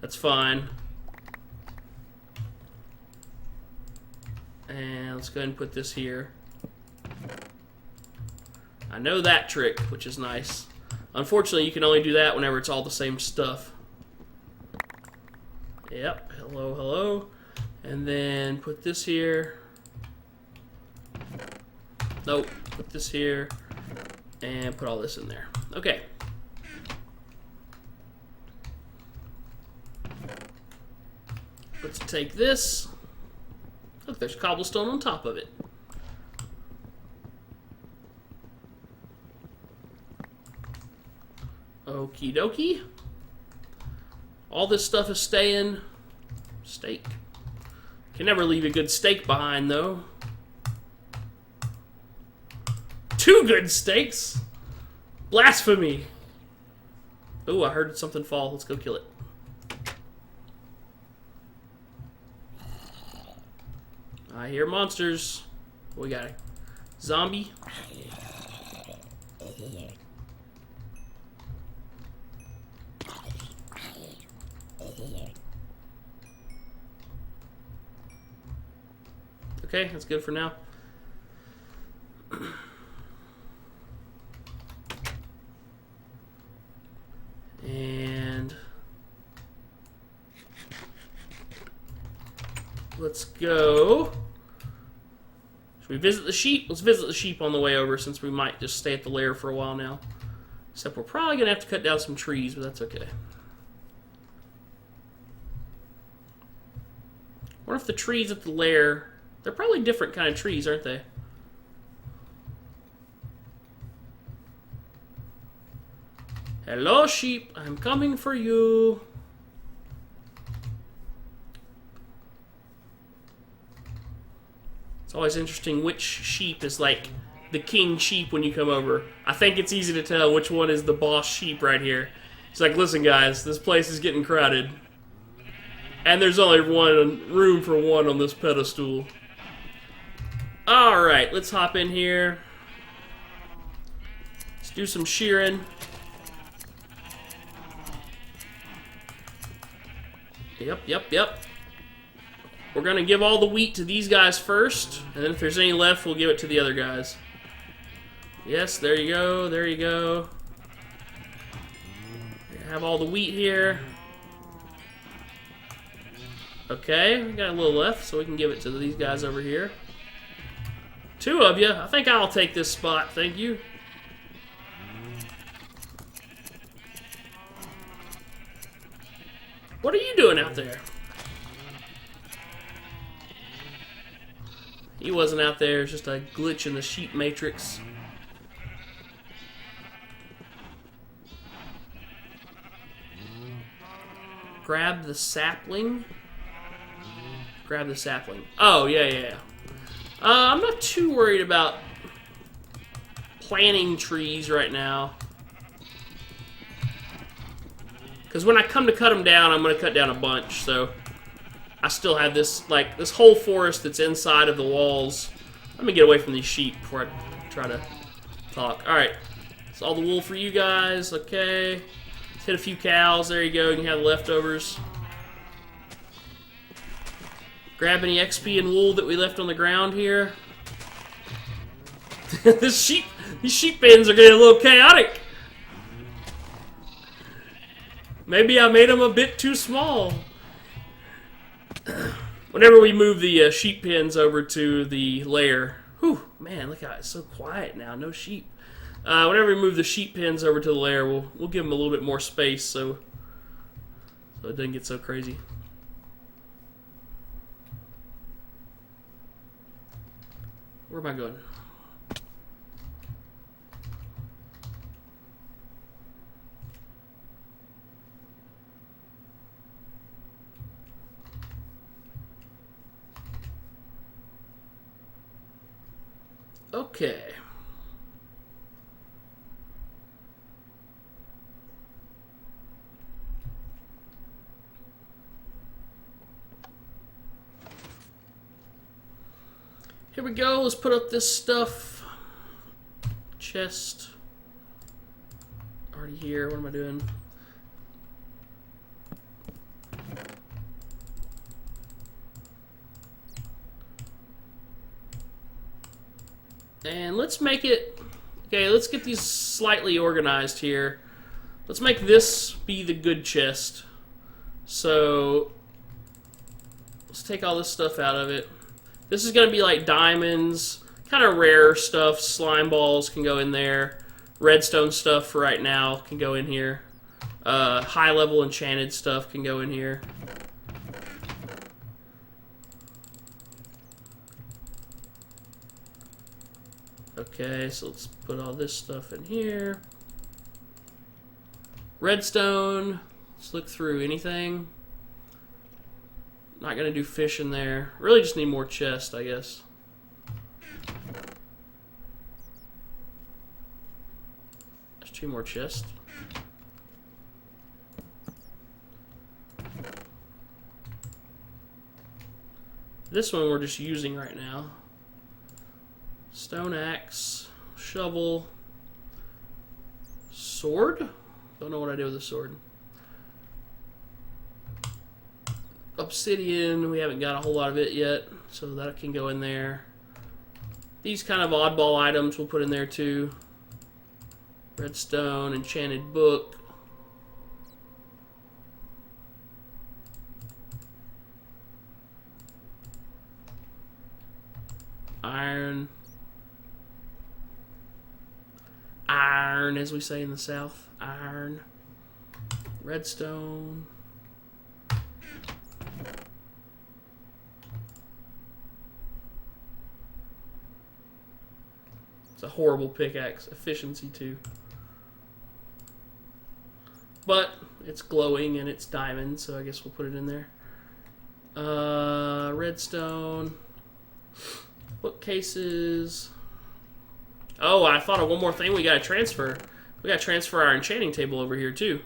That's fine. And let's go ahead and put this here. I know that trick, which is nice. Unfortunately, you can only do that whenever it's all the same stuff. Yep, hello, hello. And then put this here. Nope, put this here. And put all this in there. Okay. Let's take this. Look, there's cobblestone on top of it. Okie dokie. All this stuff is staying. Steak. Can never leave a good steak behind, though. 2 good steaks? Blasphemy. Ooh, I heard something fall. Let's go kill it. I hear monsters. We got a zombie. Okay, that's good for now. And let's go. Should we visit the sheep? Let's visit the sheep on the way over, since we might just stay at the lair for a while now. Except we're probably going to have to cut down some trees, but that's okay. What if the trees at the lair... They're probably different kind of trees, aren't they? Hello, sheep. I'm coming for you. It's always interesting which sheep is like the king sheep when you come over. I think it's easy to tell which one is the boss sheep right here. It's like, listen, guys, this place is getting crowded. And there's only room for one on this pedestal. Alright, let's hop in here. Let's do some shearing. Yep. We're going to give all the wheat to these guys first, and then if there's any left, we'll give it to the other guys. Yes, there you go, there you go. have all the wheat here. Okay, we got a little left, so we can give it to these guys over here. 2 of you. I think I'll take this spot, thank you. What are you doing out there? He wasn't out there, it's just a glitch in the sheep matrix. Grab the sapling. Grab the sapling. Oh, yeah. I'm not too worried about planting trees right now. Because when I come to cut them down, I'm going to cut down a bunch, so I still have this, like, this whole forest that's inside of the walls. Let me get away from these sheep before I try to talk. Alright, that's all the wool for you guys, okay. Let's hit a few cows, there you go, you can have the leftovers. Grab any XP and wool that we left on the ground here. These sheep pens are getting a little chaotic. Maybe I made them a bit too small. Whenever we move the sheep pens over to the lair, whew, man, look how it's so quiet now. No sheep. Whenever we move the sheep pens over to the lair, we'll give them a little bit more space so it doesn't get so crazy. Where am I going? Okay. Here we go, let's put up this stuff. Chest. Already here, what am I doing? And let's make it, okay, let's get these slightly organized here. Let's make this be the good chest. So, let's take all this stuff out of it. This is going to be like diamonds, kind of rare stuff. Slime balls can go in there. Redstone stuff for right now can go in here. High level enchanted stuff can go in here. Okay, so let's put all this stuff in here. Redstone. Let's look through anything. Not gonna do fish in there. Really just need more chest, I guess. There's 2 more chests. This one we're just using right now. Stone axe, shovel, sword? Don't know what I did with the sword. Obsidian, we haven't got a whole lot of it yet, so that can go in there. These kind of oddball items we'll put in there too. Redstone, enchanted book. Iron. Iron, as we say in the South. Iron. Redstone. It's a horrible pickaxe. Efficiency too. But it's glowing and it's diamond, so I guess we'll put it in there. Redstone. Bookcases. Oh, I thought of one more thing we gotta transfer. We gotta transfer our enchanting table over here too.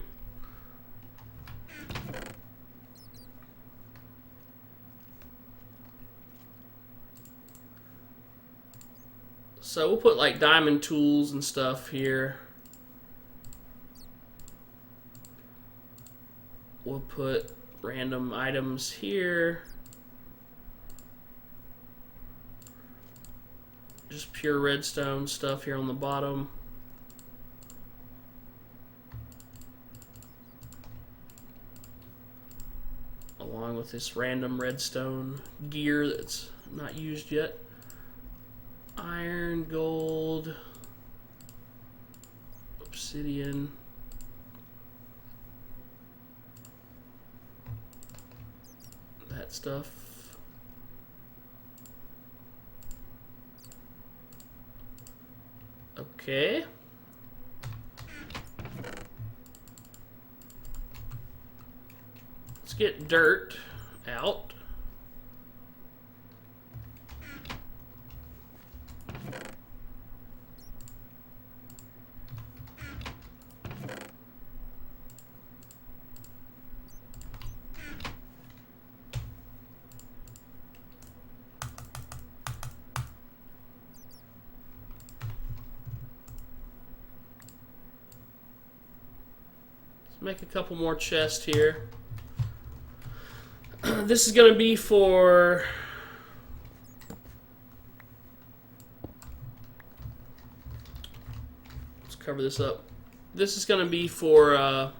So we'll put like diamond tools and stuff here. We'll put random items here. Just pure redstone stuff here on the bottom. along with this random redstone gear that's not used yet. Iron, gold, obsidian. That stuff. Okay. Let's get dirt out. Make a couple more chests here. This is going to be for... Let's cover this up. This is going to be for...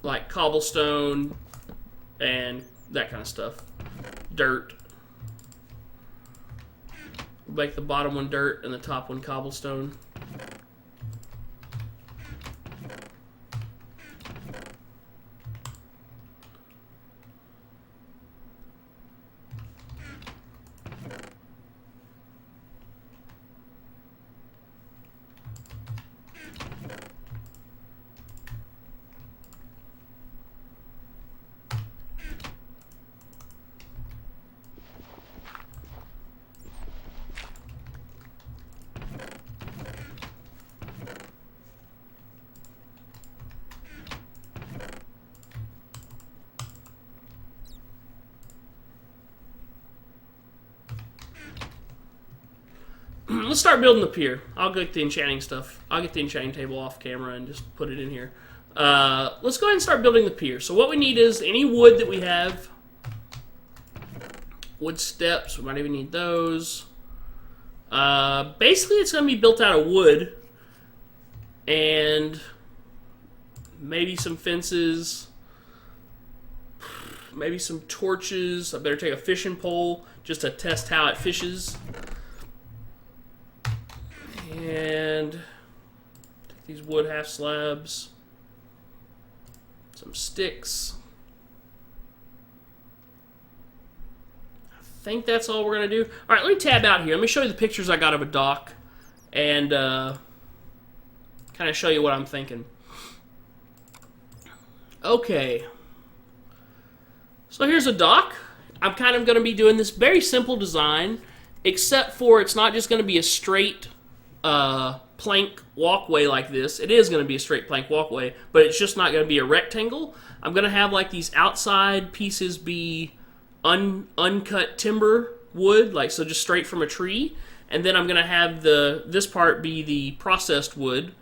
like cobblestone and that kind of stuff. Dirt. Make the bottom one dirt and the top one cobblestone. Let's start building the pier. I'll get the enchanting stuff. I'll get the enchanting table off camera and just put it in here. Let's go ahead and start building the pier. So what we need is any wood that we have. Wood steps. We might even need those. Basically, it's going to be built out of wood. And maybe some fences. Maybe some torches. I better take a fishing pole just to test how it fishes. And take these wood half slabs, some sticks. I think that's all we're going to do. All right, let me tab out here. Let me show you the pictures I got of a dock and kind of show you what I'm thinking. Okay. So here's a dock. I'm kind of going to be doing this very simple design, except for it's not just going to be a straight plank walkway like this. It is going to be a straight plank walkway, but it's just not going to be a rectangle. I'm going to have like these outside pieces be uncut timber wood, like so just straight from a tree, and then I'm going to have this part be the processed wood,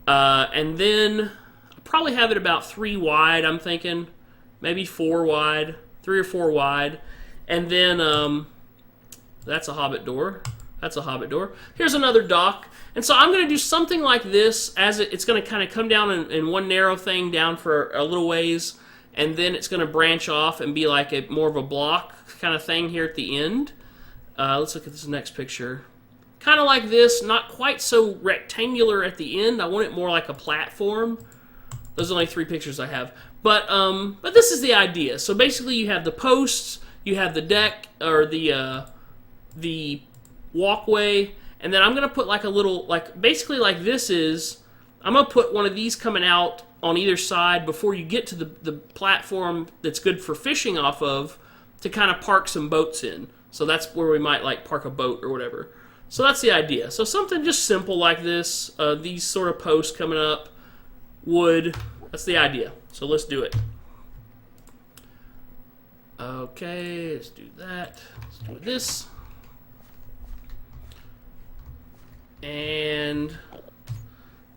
and then I'll probably have it about 3 wide, I'm thinking, maybe 4 wide, 3 or 4 wide, and then that's a hobbit door. That's a hobbit door. Here's another dock. And so I'm going to do something like this. As it's going to kind of come down in one narrow thing down for a little ways. And then it's going to branch off and be like more of a block kind of thing here at the end. Let's look at this next picture. Kind of like this. Not quite so rectangular at the end. I want it more like a platform. Those are only 3 pictures I have. But this is the idea. So basically you have the posts. You have the deck or the walkway, and then I'm going to put like a little, like basically like this is, I'm going to put one of these coming out on either side before you get to the platform that's good for fishing off of to kind of park some boats in. So that's where we might like park a boat or whatever. So that's the idea. So something just simple like this, these sort of posts coming up, wood, that's the idea. So let's do it. Okay, let's do that. Let's do this. And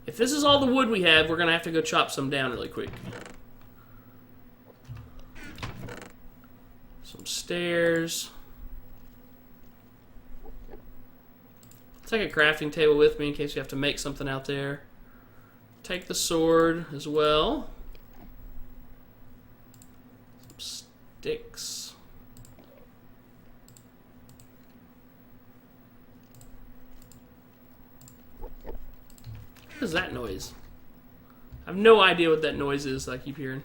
if this is all the wood we have, we're going to have to go chop some down really quick. Some stairs. Take a crafting table with me in case we have to make something out there. Take the sword as well. Some sticks. What is that noise? I have no idea what that noise is that I keep hearing.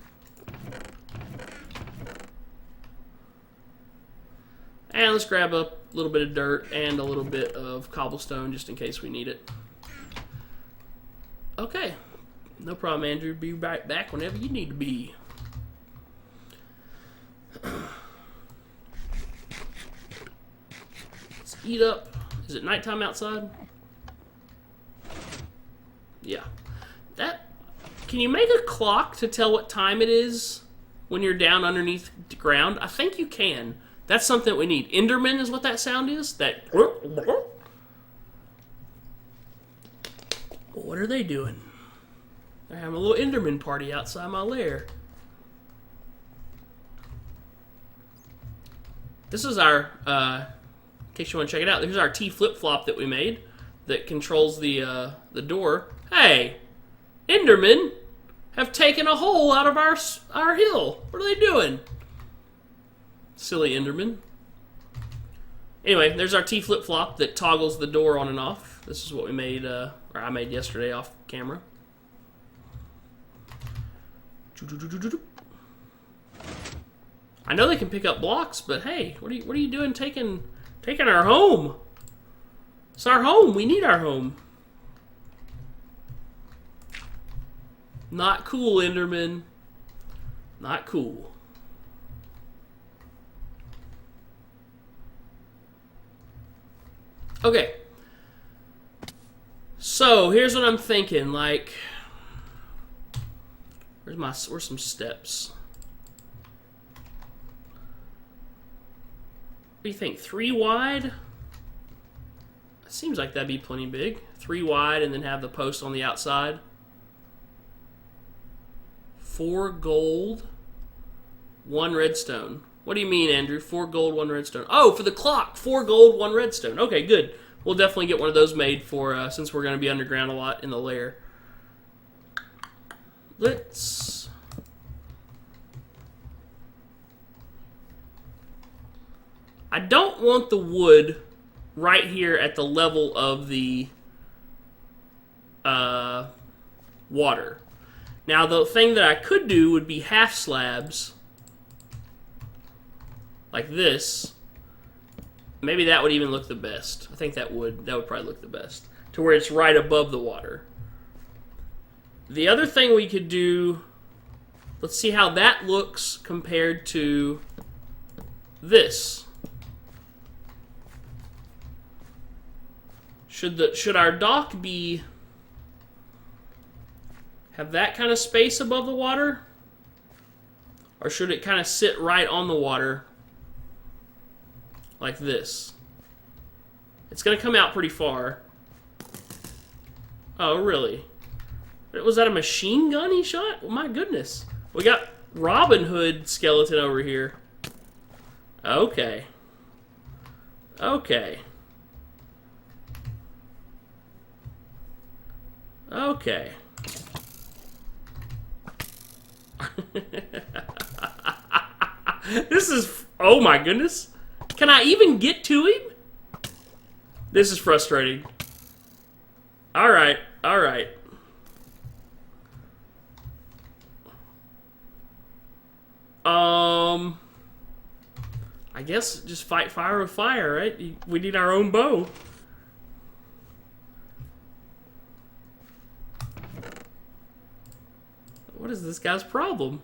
And let's grab up a little bit of dirt and a little bit of cobblestone just in case we need it. Okay. No problem, Andrew. Be right back whenever you need to be. Let's eat up. Is it nighttime outside? Yeah. Can you make a clock to tell what time it is when you're down underneath the ground? I think you can. That's something we need. Enderman is what that sound is. That. What are they doing? They're having a little Enderman party outside my lair. This is our, in case you want to check it out, here's our T flip-flop that we made that controls the door. Hey, Endermen have taken a hole out of our hill. What are they doing? Silly Enderman. Anyway, there's our T flip-flop that toggles the door on and off. This is what we made, or I made yesterday off camera. I know they can pick up blocks, but hey, what are you doing taking our home? It's our home. We need our home. Not cool, Enderman. Not cool. Okay. So, here's what I'm thinking. Like, where's some steps? What do you think? 3 wide? It seems like that'd be plenty big. 3 wide and then have the post on the outside. 4 gold, 1 redstone. What do you mean, Andrew? 4 gold, 1 redstone. Oh, for the clock. 4 gold, 1 redstone. Okay, good. We'll definitely get one of those made for since we're going to be underground a lot in the lair. Let's... I don't want the wood right here at the level of the water. Now, the thing that I could do would be half slabs, like this. Maybe that would even look the best. I think that would probably look the best, to where it's right above the water. The other thing we could do, let's see how that looks compared to this. Should our dock be have that kind of space above the water? Or should it kind of sit right on the water like this? It's going to come out pretty far. Oh, really? Was that a machine gun he shot? Oh, my goodness. We got Robin Hood skeleton over here. Okay. Okay. Okay. This is... Oh my goodness. Can I even get to him? This is frustrating. Alright, alright. I guess just fight fire with fire, right? We need our own bow. What is this guy's problem?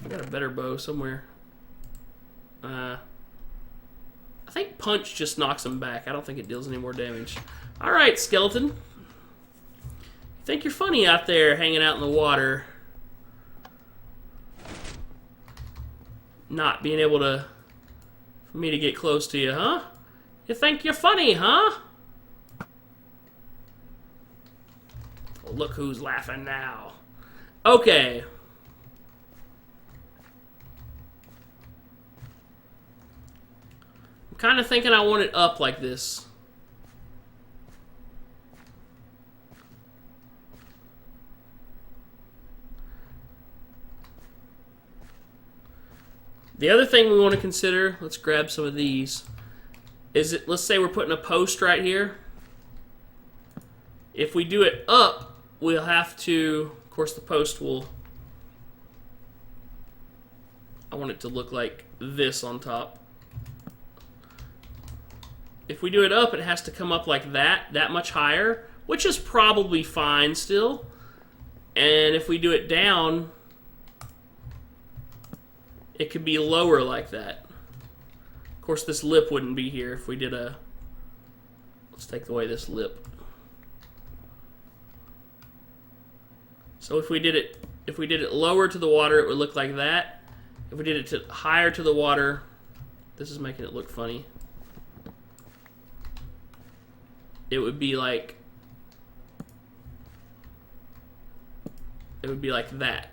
I got a better bow somewhere. I think punch just knocks him back. I don't think it deals any more damage. Alright, skeleton. You think you're funny out there hanging out in the water. Not being able to... for me to get close to you, huh? You think you're funny, huh? Oh, look who's laughing now. Okay. I'm kind of thinking I want it up like this. The other thing we want to consider, let's grab some of these, is it, let's say we're putting a post right here. If we do it up, we'll have to, of course the post will, I want it to look like this on top. If we do it up, it has to come up like that much higher, which is probably fine still. And if we do it down, it could be lower like that. Of course, this lip wouldn't be here if we did a, let's take away this lip. So if we did it lower to the water, it would look like that. If we did it to higher to the water, this is making it look funny. It would be like that.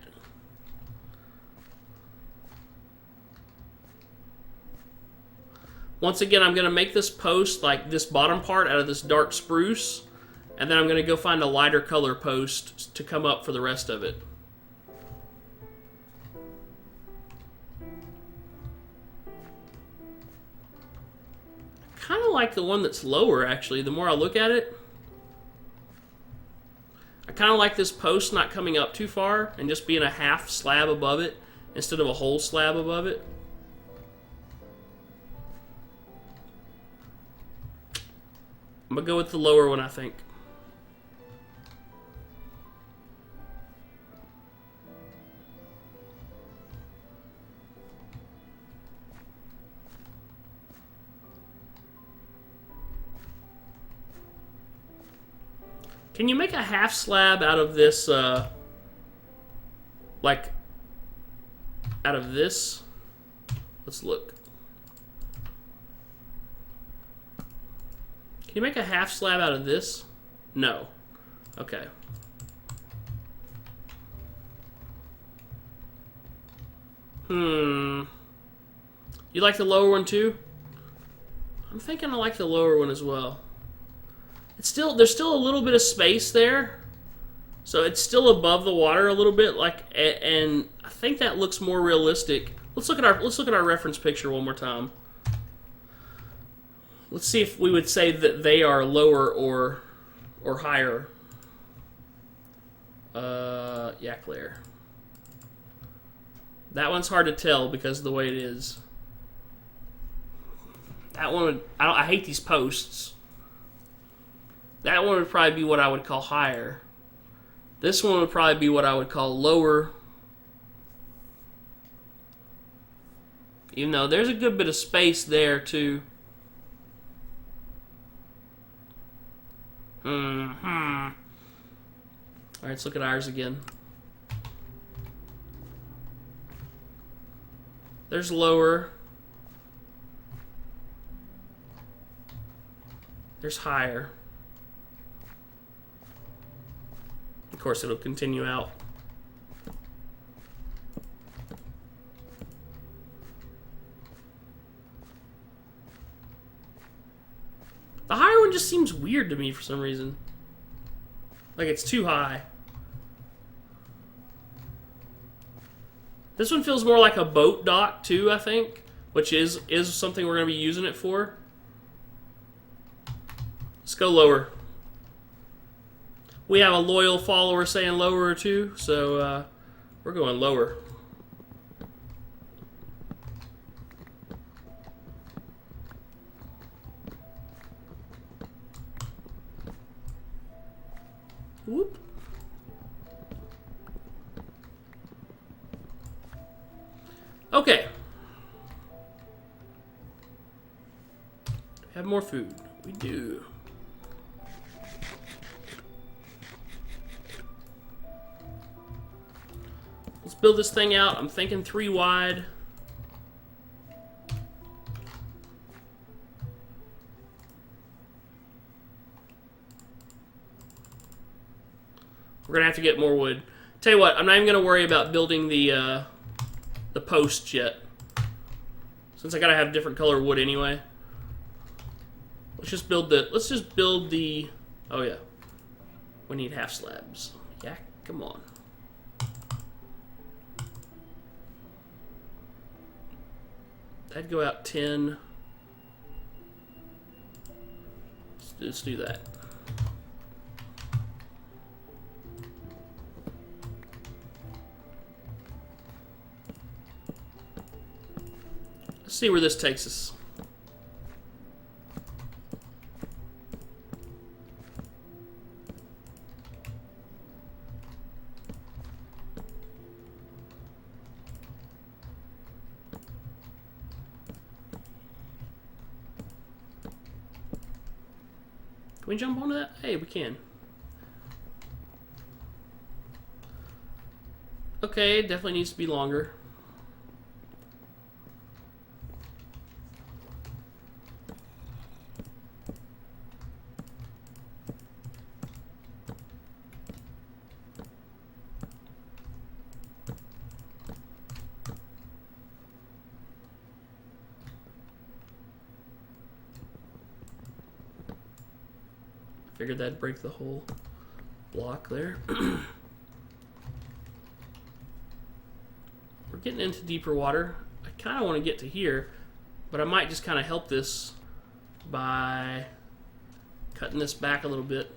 Once again, I'm going to make this post like this bottom part out of this dark spruce, and then I'm going to go find a lighter color post to come up for the rest of it. I kind of like the one that's lower, actually, the more I look at it. I kind of like this post not coming up too far and just being a half slab above it instead of a whole slab above it. I'm going to go with the lower one, I think. Can you make a half slab out of this, like, out of this? Let's look. Can you make a half slab out of this? No. Okay. You like the lower one too? I'm thinking I like the lower one as well. It's still, there's still a little bit of space there, so it's still above the water a little bit. Like, and I think that looks more realistic. Let's look at our reference picture one more time. Let's see if we would say that they are lower or higher. Yeah, Claire. That one's hard to tell because of the way it is. That one would, I hate these posts. That one would probably be what I would call higher. This one would probably be what I would call lower. Even though there's a good bit of space there too. Alright, let's look at ours again. There's lower. There's higher. Of course, it'll continue out. The higher one just seems weird to me for some reason. Like it's too high. This one feels more like a boat dock too, I think, which is something we're going to be using it for. Let's go lower. We have a loyal follower saying lower too, so we're going lower. Whoop. Okay. Have more food. We do. Let's build this thing out. I'm thinking 3 wide. We're gonna have to get more wood. Tell you what, I'm not even gonna worry about building the posts yet, since I gotta have different color wood anyway. Let's just build the. Let's just build the. Oh yeah. We need half slabs. Yeah, come on. That'd go out 10. Let's do that. Let's see where this takes us. Can we jump onto that? Hey, we can. Okay, definitely needs to be longer. Figured that'd break the whole block there. We're getting into deeper water. I kind of want to get to here, but I might just kind of help this by cutting this back a little bit.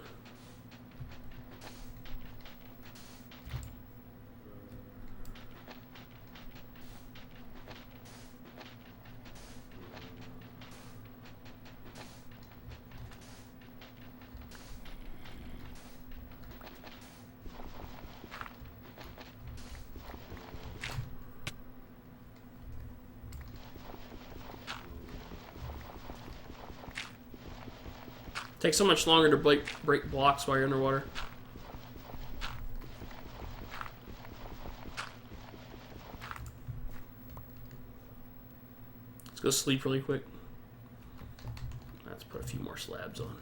Takes so much longer to break blocks while you're underwater. Let's go sleep really quick. Let's put a few more slabs on.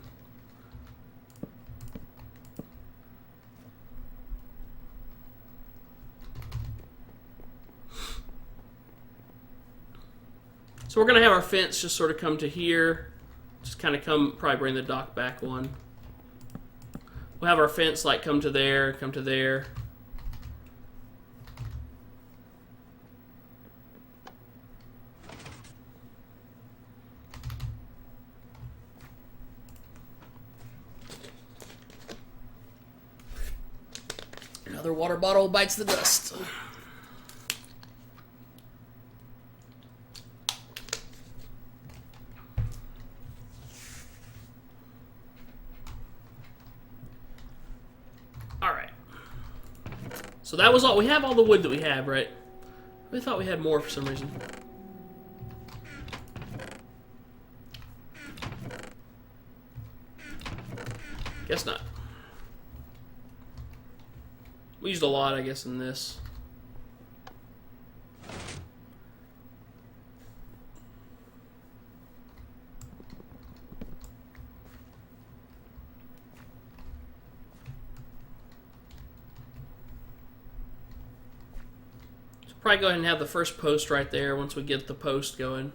So we're gonna have our fence just sort of come to here. Just kind of come, probably bring the dock back one. We'll have our fence like come to there, come to there. Another water bottle bites the dust. So that was all. We have all the wood that we have, right? We thought we had more for some reason. Guess not. We used a lot, I guess, in this. Probably go ahead and have the first post right there once we get the post going.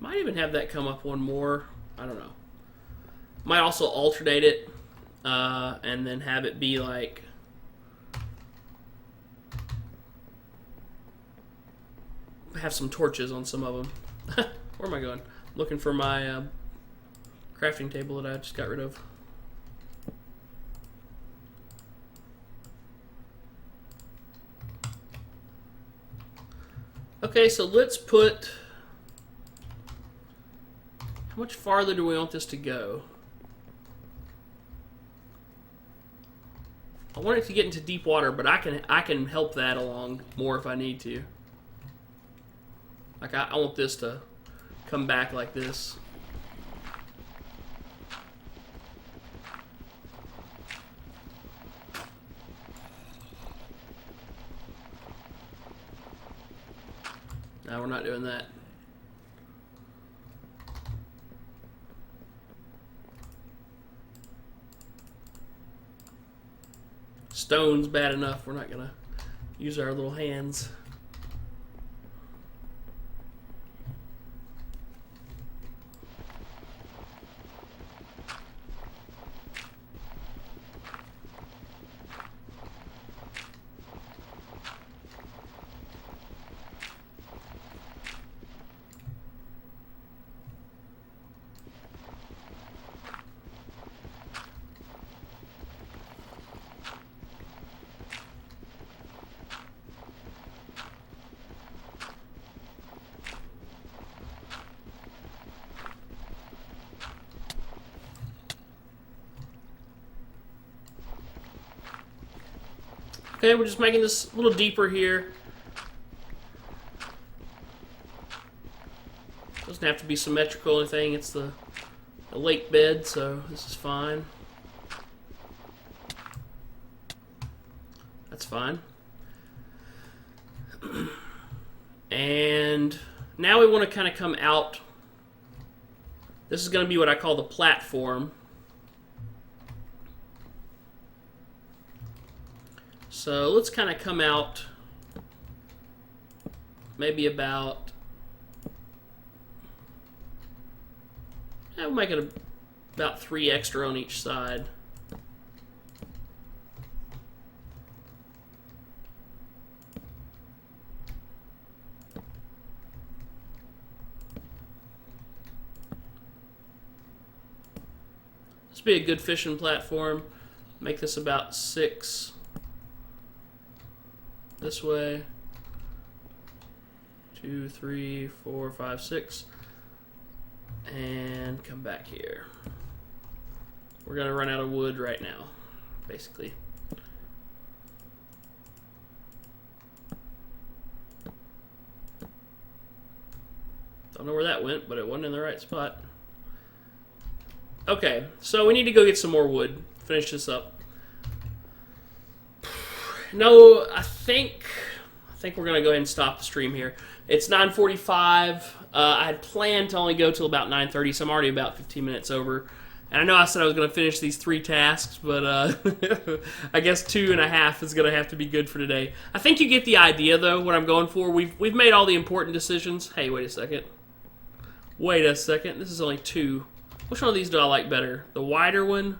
Might even have that come up one more. I don't know. Might also alternate it and then have it be like have some torches on some of them. Where am I going? Looking for my crafting table that I just got rid of. Okay, so let's put... How much farther do we want this to go? I want it to get into deep water, but I can help that along more if I need to. Like I want this to come back like this. No, we're not doing that. Stone's bad enough. We're not gonna use our little hands. Okay, we're just making this a little deeper here. Doesn't have to be symmetrical or anything. It's the lake bed, so this is fine. That's fine. And now we want to kind of come out. This is going to be what I call the platform. So let's kind of come out maybe about, we'll make it about 3 extra on each side. This would be a good fishing platform. Make this about 6 this way. 2, 3, 4, 5, 6. And come back here. We're gonna run out of wood right now, basically. Don't know where that went, but it wasn't in the right spot. Okay, so we need to go get some more wood. Finish this up. No, I think we're gonna go ahead and stop the stream here. It's 9:45. I had planned to only go till about 9:30, so I'm already about 15 minutes over. And I know I said I was gonna finish these 3 tasks, but I guess 2.5 is gonna have to be good for today. I think you get the idea, though. What I'm going for. We've made all the important decisions. Hey, wait a second. Wait a second. This is only 2. Which one of these do I like better? The wider one?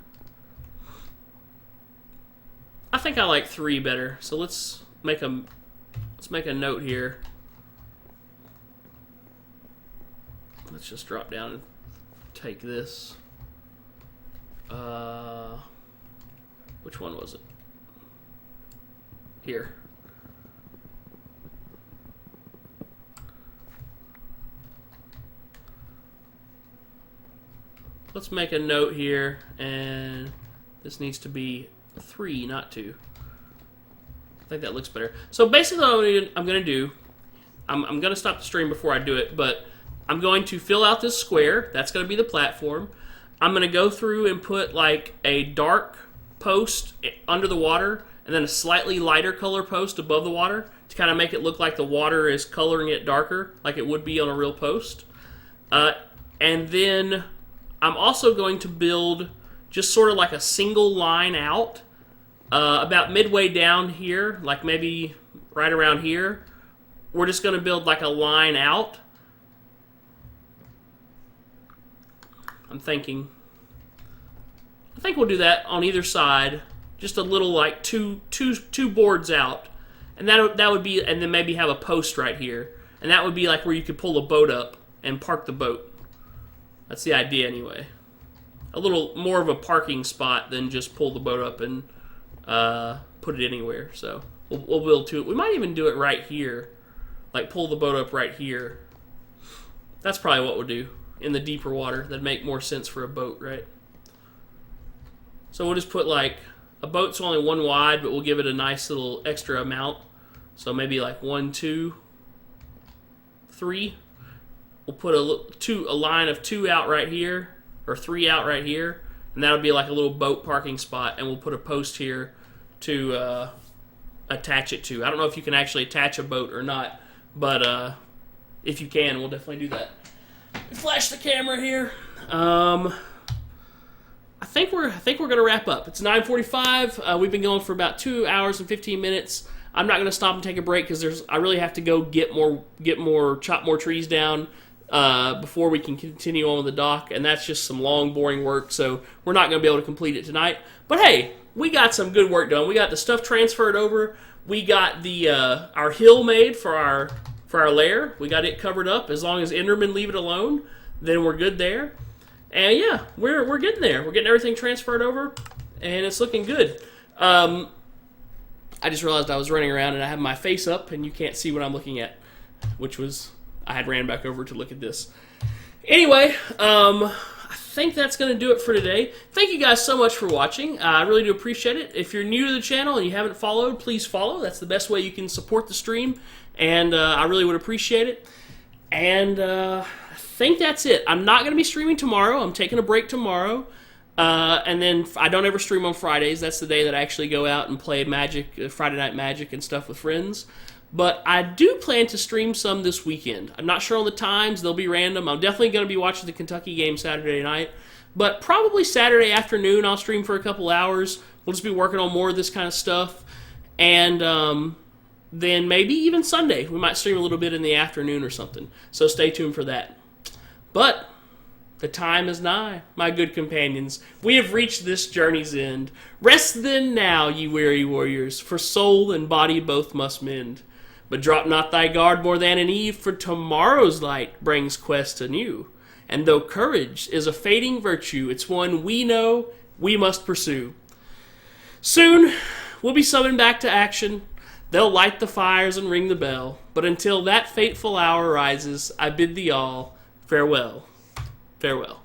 I think I like 3 better. So let's make a note here. Let's just drop down and take this. Which one was it? Here. Let's make a note here, and this needs to be 3, not 2. I think that looks better. So basically what I'm going to do, I'm going to stop the stream before I do it, but I'm going to fill out this square. That's going to be the platform. I'm going to go through and put like a dark post under the water and then a slightly lighter color post above the water to kind of make it look like the water is coloring it darker, like it would be on a real post. And then I'm also going to build just sort of like a single line out about midway down here, like maybe right around here. We're just going to build like a line out. I think we'll do that on either side, just a little like two boards out, and that would be, and then maybe have a post right here, and that would be like where you could pull a boat up and park the boat. That's the idea anyway. A little more of a parking spot than just pull the boat up and put it anywhere. So we'll build 2. We might even do it right here, like pull the boat up right here. That's probably what we'll do. In the deeper water, that'd make more sense for a boat, right? So we'll just put like, a boat's only 1 wide, but we'll give it a nice little extra amount. So maybe like 1, 2, 3. We'll put a line of 2 out right here, or 3 out right here, and that'll be like a little boat parking spot, and we'll put a post here to attach it to. I don't know if you can actually attach a boat or not, but if you can, we'll definitely do that. Flash the camera here. I think we're gonna wrap up. It's 9:45. We've been going for about 2 hours and 15 minutes. I'm not gonna stop and take a break because I really have to go chop more trees down before we can continue on with the dock, and that's just some long, boring work. So we're not gonna be able to complete it tonight. But hey, we got some good work done. We got the stuff transferred over. We got the our hill made for our lair. We got it covered up. As long as Endermen leave it alone, then we're good there. And yeah, we're getting there. We're getting everything transferred over, and it's looking good. I just realized I was running around and I have my face up, and you can't see what I'm looking at, which was I had ran back over to look at this. Anyway, I think that's going to do it for today. Thank you guys so much for watching. I really do appreciate it. If you're new to the channel and you haven't followed, please follow. That's the best way you can support the stream, and I really would appreciate it. And I think that's it. I'm not going to be streaming tomorrow. I'm taking a break tomorrow. And then I don't ever stream on Fridays. That's the day that I actually go out and play Magic, Friday Night Magic and stuff with friends. But I do plan to stream some this weekend. I'm not sure on the times. They'll be random. I'm definitely going to be watching the Kentucky game Saturday night. But probably Saturday afternoon I'll stream for a couple hours. We'll just be working on more of this kind of stuff. And then maybe even Sunday. We might stream a little bit in the afternoon or something. So stay tuned for that. But the time is nigh, my good companions. We have reached this journey's end. Rest then now, ye weary warriors, for soul and body both must mend. But drop not thy guard more than an eve, for tomorrow's light brings quest anew. And though courage is a fading virtue, it's one we know we must pursue. Soon we'll be summoned back to action. They'll light the fires and ring the bell. But until that fateful hour rises, I bid thee all farewell. Farewell.